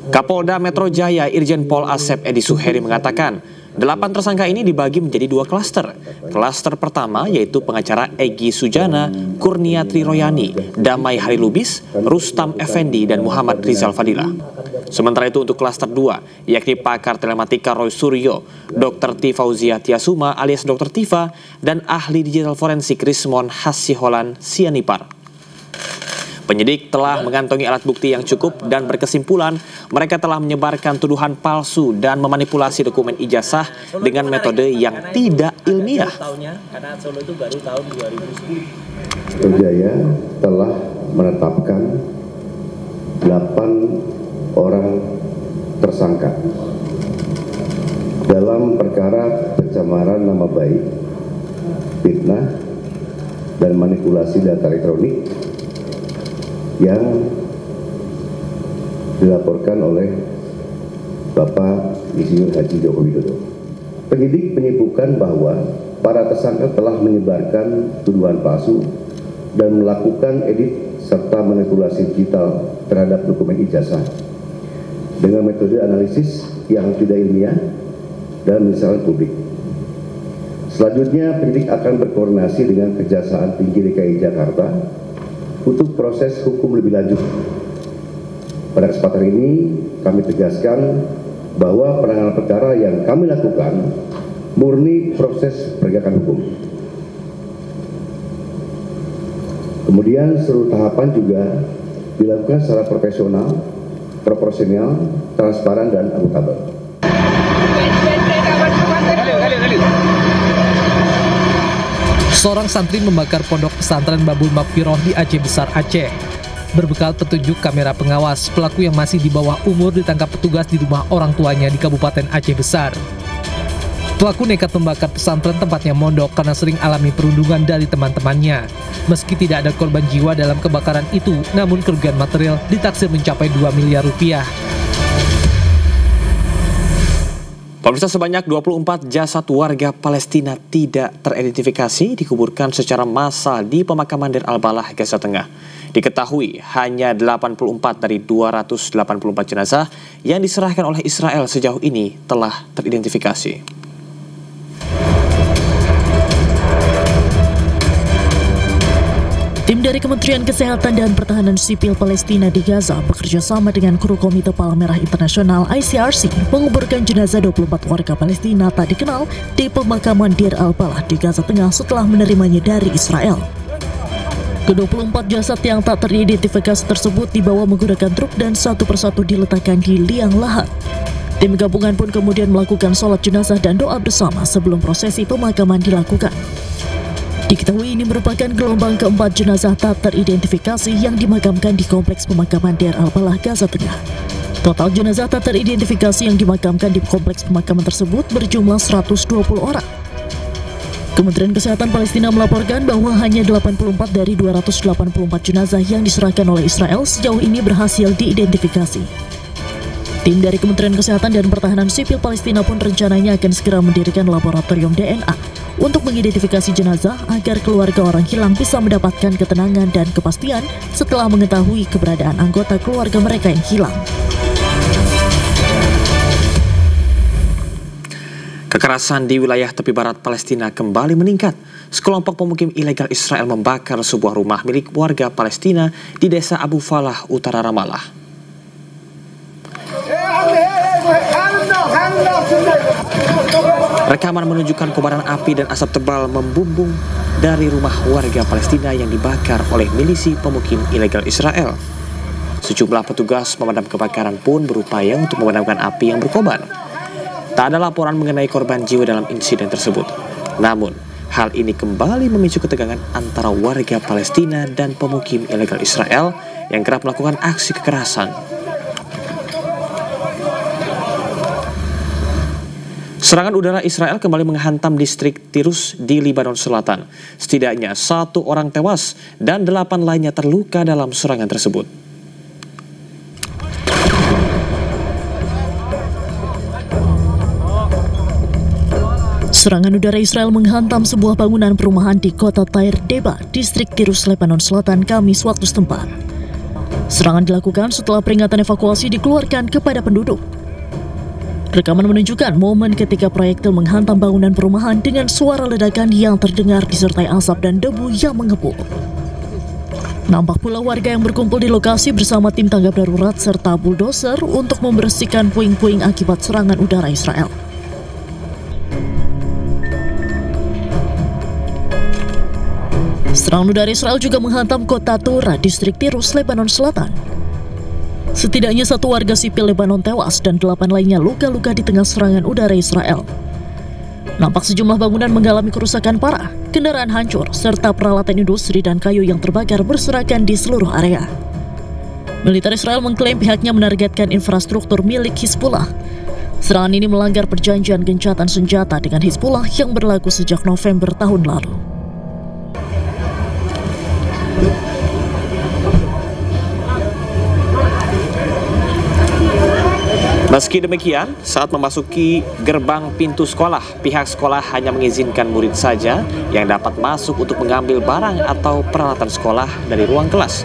Kapolda Metro Jaya Irjen Pol Asep Edi Suheri mengatakan 8 tersangka ini dibagi menjadi 2 klaster. Klaster pertama yaitu pengacara Egy Sujana, Kurniatri Royani, Damai Harilubis, Rustam Effendi, dan Muhammad Rizal Fadila. Sementara itu untuk klaster 2, yakni pakar telematika Roy Suryo, Dr. T. Fauzia Tiasuma alias Dr. Tifa, dan ahli digital forensik Rismon Hasiholan Sianipar. Penyidik telah mengantongi alat bukti yang cukup dan berkesimpulan mereka telah menyebarkan tuduhan palsu dan memanipulasi dokumen ijazah dengan metode yang tidak ilmiah. Metro Jaya telah menetapkan 8 orang tersangka dalam perkara pencemaran nama baik, fitnah, dan manipulasi data elektronik yang dilaporkan oleh Bapak Insinyur Haji Joko Widodo. Penyidik menyebutkan bahwa para tersangka telah menyebarkan tuduhan palsu dan melakukan edit serta manipulasi digital terhadap dokumen ijazah dengan metode analisis yang tidak ilmiah dan misalnya publik. Selanjutnya, penyidik akan berkoordinasi dengan Kejaksaan Tinggi DKI Jakarta untuk proses hukum lebih lanjut. Pada kesempatan ini kami tegaskan bahwa penanganan perkara yang kami lakukan murni proses penegakan hukum. Kemudian seluruh tahapan juga dilakukan secara profesional, proporsional, transparan, dan akuntabel. Seorang santri membakar pondok pesantren Babul Maghfirah di Aceh Besar, Aceh. Berbekal petunjuk kamera pengawas, pelaku yang masih di bawah umur ditangkap petugas di rumah orang tuanya di Kabupaten Aceh Besar. Pelaku nekat membakar pesantren tempatnya mondok karena sering alami perundungan dari teman-temannya. Meski tidak ada korban jiwa dalam kebakaran itu, namun kerugian material ditaksir mencapai 2 miliar rupiah. Pemirsa, sebanyak 24 jasad warga Palestina tidak teridentifikasi dikuburkan secara massal di pemakaman Deir al-Balah, Gaza Tengah. Diketahui hanya 84 dari 284 jenazah yang diserahkan oleh Israel sejauh ini telah teridentifikasi. Tim dari Kementerian Kesehatan dan Pertahanan Sipil Palestina di Gaza bekerja sama dengan kru Komite Palang Merah Internasional ICRC menguburkan jenazah 24 warga Palestina tak dikenal di pemakaman Deir al-Balah di Gaza Tengah setelah menerimanya dari Israel. Ke-24 jasad yang tak teridentifikasi tersebut dibawa menggunakan truk dan satu persatu diletakkan di liang lahat. Tim gabungan pun kemudian melakukan sholat jenazah dan doa bersama sebelum prosesi pemakaman dilakukan. Diketahui ini merupakan gelombang keempat jenazah tak teridentifikasi yang dimakamkan di kompleks pemakaman Deir al-Balah, Gaza Tengah. Total jenazah tak teridentifikasi yang dimakamkan di kompleks pemakaman tersebut berjumlah 120 orang. Kementerian Kesehatan Palestina melaporkan bahwa hanya 84 dari 284 jenazah yang diserahkan oleh Israel sejauh ini berhasil diidentifikasi. Tim dari Kementerian Kesehatan dan Pertahanan Sipil Palestina pun rencananya akan segera mendirikan laboratorium DNA untuk mengidentifikasi jenazah agar keluarga orang hilang bisa mendapatkan ketenangan dan kepastian setelah mengetahui keberadaan anggota keluarga mereka yang hilang. Kekerasan di wilayah tepi barat Palestina kembali meningkat. Sekelompok pemukim ilegal Israel membakar sebuah rumah milik warga Palestina di desa Abu Falah, utara Ramallah. Rekaman menunjukkan kobaran api dan asap tebal membumbung dari rumah warga Palestina yang dibakar oleh milisi pemukim ilegal Israel. Sejumlah petugas pemadam kebakaran pun berupaya untuk memadamkan api yang berkobar. Tak ada laporan mengenai korban jiwa dalam insiden tersebut. Namun, hal ini kembali memicu ketegangan antara warga Palestina dan pemukim ilegal Israel yang kerap melakukan aksi kekerasan. Serangan udara Israel kembali menghantam distrik Tirus di Lebanon Selatan. Setidaknya 1 orang tewas dan 8 lainnya terluka dalam serangan tersebut. Serangan udara Israel menghantam sebuah bangunan perumahan di kota Tair Deba, distrik Tirus, Lebanon Selatan, Kamis waktu setempat. Serangan dilakukan setelah peringatan evakuasi dikeluarkan kepada penduduk. Rekaman menunjukkan momen ketika proyektil menghantam bangunan perumahan dengan suara ledakan yang terdengar disertai asap dan debu yang mengepul. Nampak pula warga yang berkumpul di lokasi bersama tim tanggap darurat serta bulldozer untuk membersihkan puing-puing akibat serangan udara Israel. Serangan udara Israel juga menghantam kota Tura, distrik Tirus, Lebanon Selatan. Setidaknya 1 warga sipil Lebanon tewas dan 8 lainnya luka-luka di tengah serangan udara Israel. Nampak sejumlah bangunan mengalami kerusakan parah, kendaraan hancur, serta peralatan industri dan kayu yang terbakar berserakan di seluruh area. Militer Israel mengklaim pihaknya menargetkan infrastruktur milik Hizbullah. Serangan ini melanggar perjanjian gencatan senjata dengan Hizbullah yang berlaku sejak November tahun lalu. Meski demikian, saat memasuki gerbang pintu sekolah, pihak sekolah hanya mengizinkan murid saja yang dapat masuk untuk mengambil barang atau peralatan sekolah dari ruang kelas.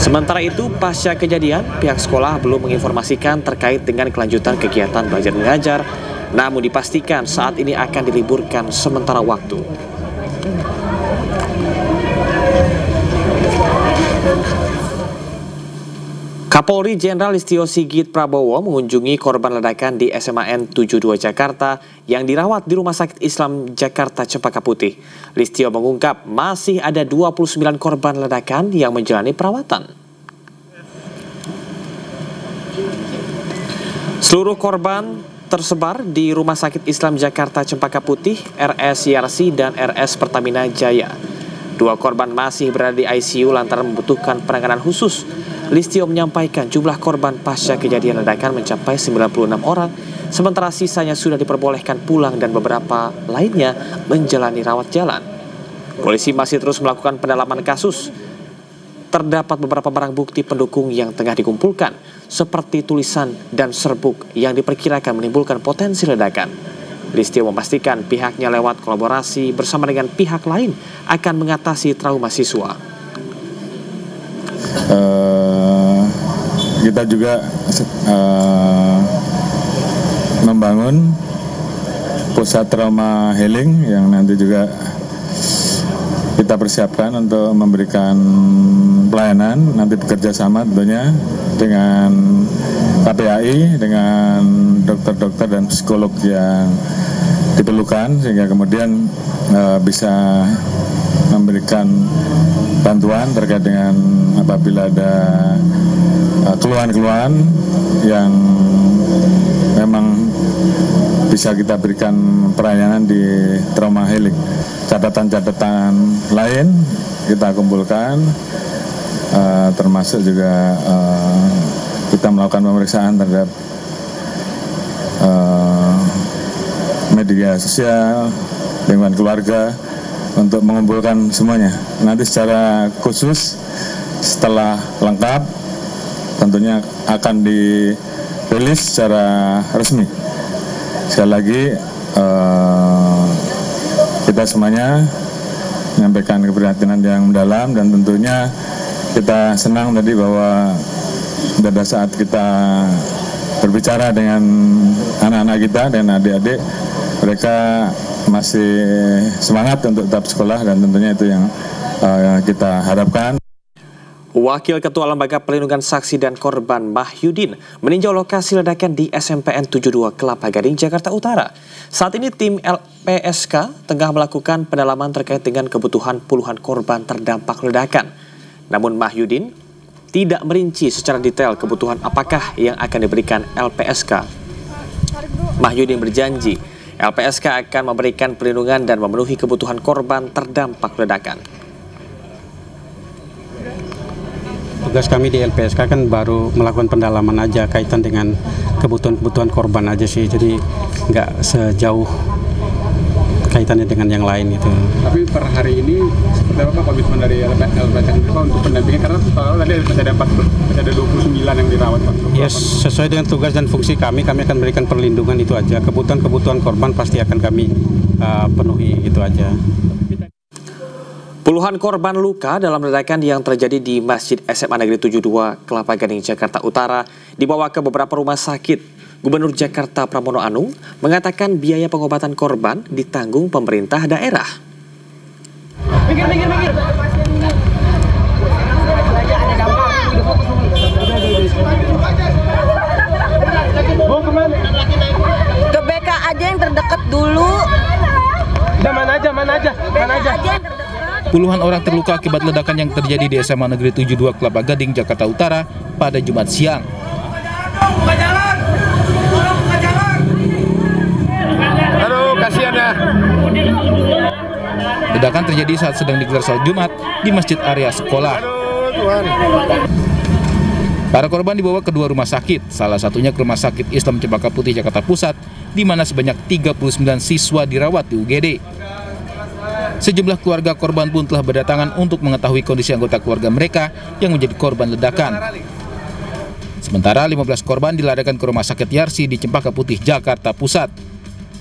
Sementara itu, pasca kejadian, pihak sekolah belum menginformasikan terkait dengan kelanjutan kegiatan belajar mengajar, namun dipastikan saat ini akan diliburkan sementara waktu. Kapolri Jenderal Listio Sigit Prabowo mengunjungi korban ledakan di SMAN 72 Jakarta yang dirawat di Rumah Sakit Islam Jakarta Cempaka Putih. Listio mengungkap masih ada 29 korban ledakan yang menjalani perawatan. Seluruh korban tersebar di Rumah Sakit Islam Jakarta Cempaka Putih, RS Yarsi dan RS Pertamina Jaya. 2 korban masih berada di ICU lantaran membutuhkan penanganan khusus. Listio menyampaikan jumlah korban pasca kejadian ledakan mencapai 96 orang, sementara sisanya sudah diperbolehkan pulang dan beberapa lainnya menjalani rawat jalan. Polisi masih terus melakukan pendalaman kasus. Terdapat beberapa barang bukti pendukung yang tengah dikumpulkan, seperti tulisan dan serbuk yang diperkirakan menimbulkan potensi ledakan. Listio memastikan pihaknya lewat kolaborasi bersama dengan pihak lain akan mengatasi trauma siswa. Kita juga membangun pusat trauma healing yang nanti juga kita persiapkan untuk memberikan pelayanan, nanti bekerja sama tentunya dengan KPAI, dengan dokter-dokter dan psikolog yang diperlukan, sehingga kemudian bisa memberikan bantuan terkait dengan apabila ada keluhan-keluhan yang memang bisa kita berikan pelayanan di trauma healing. Catatan-catatan lain kita kumpulkan, termasuk juga kita melakukan pemeriksaan terhadap media sosial, lingkungan keluarga, untuk mengumpulkan semuanya. Nanti secara khusus setelah lengkap tentunya akan rilis secara resmi. Sekali lagi kita semuanya menyampaikan keprihatinan yang mendalam, dan tentunya kita senang tadi bahwa pada saat kita berbicara dengan anak-anak kita dan adik-adik, mereka masih semangat untuk tetap sekolah, dan tentunya itu yang kita harapkan. Wakil Ketua Lembaga Perlindungan Saksi dan Korban Mahyudin meninjau lokasi ledakan di SMPN 72 Kelapa Gading, Jakarta Utara. Saat ini tim LPSK tengah melakukan pendalaman terkait dengan kebutuhan puluhan korban terdampak ledakan. Namun Mahyudin tidak merinci secara detail kebutuhan apakah yang akan diberikan LPSK. Mahyudin berjanji LPSK akan memberikan perlindungan dan memenuhi kebutuhan korban terdampak ledakan. Tugas kami di LPSK kan baru melakukan pendalaman aja kaitan dengan kebutuhan korban aja sih, jadi nggak sejauh kaitannya dengan yang lain itu. Tapi per hari ini seperti apa komitmen dari LPSK untuk pendampingan, karena tadi masih ada 29 yang dirawat Pak? Ya, sesuai dengan tugas dan fungsi kami akan berikan perlindungan itu aja. Kebutuhan korban pasti akan kami penuhi, itu aja. Puluhan korban luka dalam ledakan yang terjadi di Masjid SMA Negeri 72 Kelapa Gading, Jakarta Utara dibawa ke beberapa rumah sakit. Gubernur Jakarta Pramono Anung mengatakan biaya pengobatan korban ditanggung pemerintah daerah. Ke BK aja yang terdekat dulu. Mana aja. Puluhan orang terluka akibat ledakan yang terjadi di SMA Negeri 72 Kelapa Gading, Jakarta Utara pada Jumat siang. Aduh, kasihan ya. Ledakan terjadi saat sedang digelar salat Jumat di masjid area sekolah. Para korban dibawa ke dua rumah sakit, salah satunya ke Rumah Sakit Islam Cempaka Putih, Jakarta Pusat, di mana sebanyak 39 siswa dirawat di UGD. Sejumlah keluarga korban pun telah berdatangan untuk mengetahui kondisi anggota keluarga mereka yang menjadi korban ledakan. Sementara 15 korban dilarikan ke Rumah Sakit Yarsi di Cempaka Putih, Jakarta Pusat.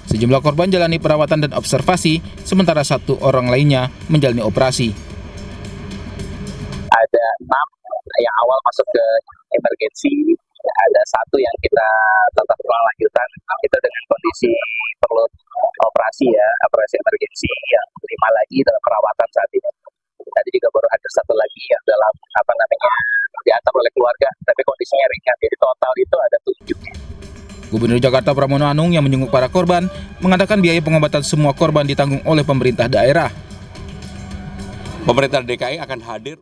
Sejumlah korban jalani perawatan dan observasi, sementara satu orang lainnya menjalani operasi. Ada 6 yang awal masuk ke emergensi, ada satu yang kita tetap lanjutan, kita dengan kondisi perlu operasi emergensi, yang 5 lagi dalam perawatan saat ini. Tadi juga baru ada satu lagi yang dalam diantar oleh keluarga, tapi kondisinya ringan. Jadi total itu ada 7. Gubernur Jakarta Pramono Anung yang menjenguk para korban mengatakan biaya pengobatan semua korban ditanggung oleh pemerintah daerah. Pemerintah DKI akan hadir.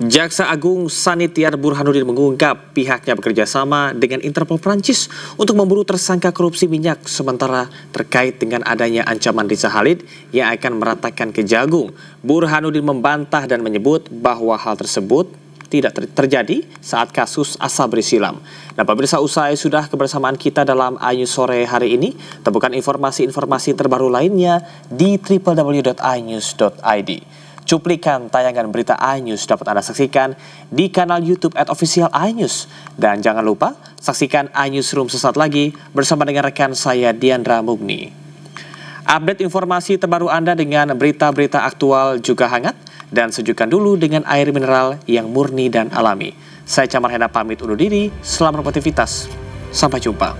Jaksa Agung Sanitiar Burhanuddin mengungkap pihaknya bekerja sama dengan Interpol Prancis untuk memburu tersangka korupsi minyak, sementara terkait dengan adanya ancaman Riza Khalid yang akan meratakan Kejagung. Burhanuddin membantah dan menyebut bahwa hal tersebut tidak terjadi saat kasus Asabri Silam. Nah, pemirsa, usai sudah kebersamaan kita dalam iNews sore hari ini, temukan informasi-informasi terbaru lainnya di www.inews.id. Cuplikan tayangan berita iNews dapat Anda saksikan di kanal YouTube @official iNews. Dan jangan lupa saksikan iNewsroom sesaat lagi bersama dengan rekan saya Diandra Mugni. Update informasi terbaru Anda dengan berita-berita aktual juga hangat, dan sejukkan dulu dengan air mineral yang murni dan alami. Saya Camar Hena pamit undur diri, selamat beraktivitas, sampai jumpa.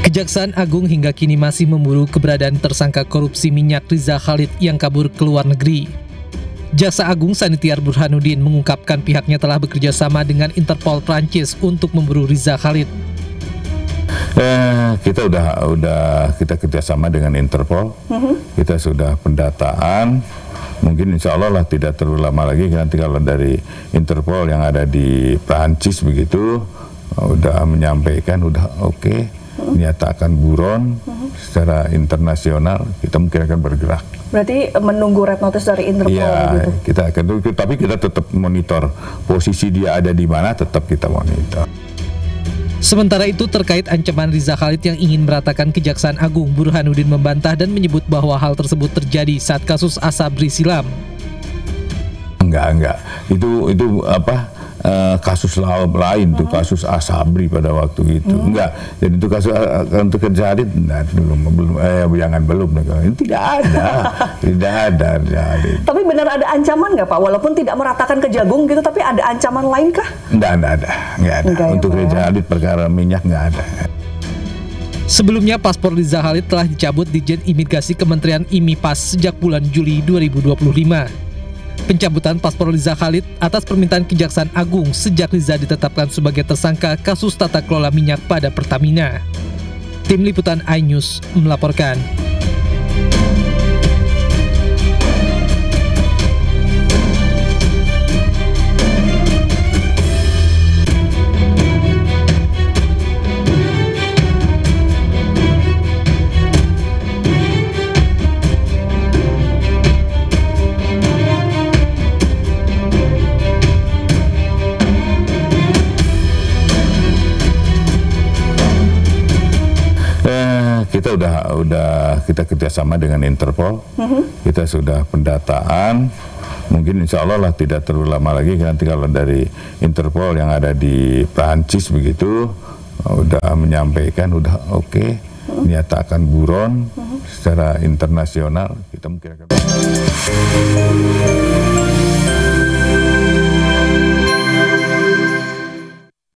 Kejaksaan Agung hingga kini masih memburu keberadaan tersangka korupsi minyak Riza Khalid yang kabur ke luar negeri. Jaksa Agung Sanitiar Burhanuddin mengungkapkan pihaknya telah bekerja sama dengan Interpol Prancis untuk memburu Riza Khalid. Kita kerjasama dengan Interpol. Kita sudah pendataan. Mungkin insya Allah lah tidak terlalu lama lagi nanti kalau dari Interpol yang ada di Prancis begitu udah menyampaikan udah oke. Nyatakan buron secara internasional, kita mungkin akan bergerak. Berarti menunggu red notice dari Interpol gitu? Kita akan, tapi kita tetap monitor posisi dia ada di mana, tetap kita monitor. Sementara itu terkait ancaman Riza Khalid yang ingin meratakan Kejaksaan Agung, Burhanuddin membantah dan menyebut bahwa hal tersebut terjadi saat kasus Asabri silam. Enggak. Itu apa? Kasus lain tuh, kasus Asabri pada waktu itu. Enggak. Jadi itu kasus untuk Khalid belum. Ini tidak ada. Tidak ada. Tapi benar ada ancaman nggak Pak? Walaupun tidak meratakan Kejagung gitu, tapi ada ancaman lain kah? Enggak ada. Untuk Riza Khalid perkara minyak nggak ada. Sebelumnya paspor Riza Khalid telah dicabut Ditjen Imigrasi Kementerian IMIPAS sejak bulan Juli 2025. Pencabutan paspor Riza Khalid atas permintaan Kejaksaan Agung sejak Riza ditetapkan sebagai tersangka kasus tata kelola minyak pada Pertamina. Tim Liputan iNews melaporkan. Kita kerjasama dengan Interpol, kita sudah pendataan, mungkin insya Allah lah tidak terlalu lama lagi, nanti kalau dari Interpol yang ada di Prancis begitu udah menyampaikan udah oke, nyatakan buron secara internasional, kita mungkin akan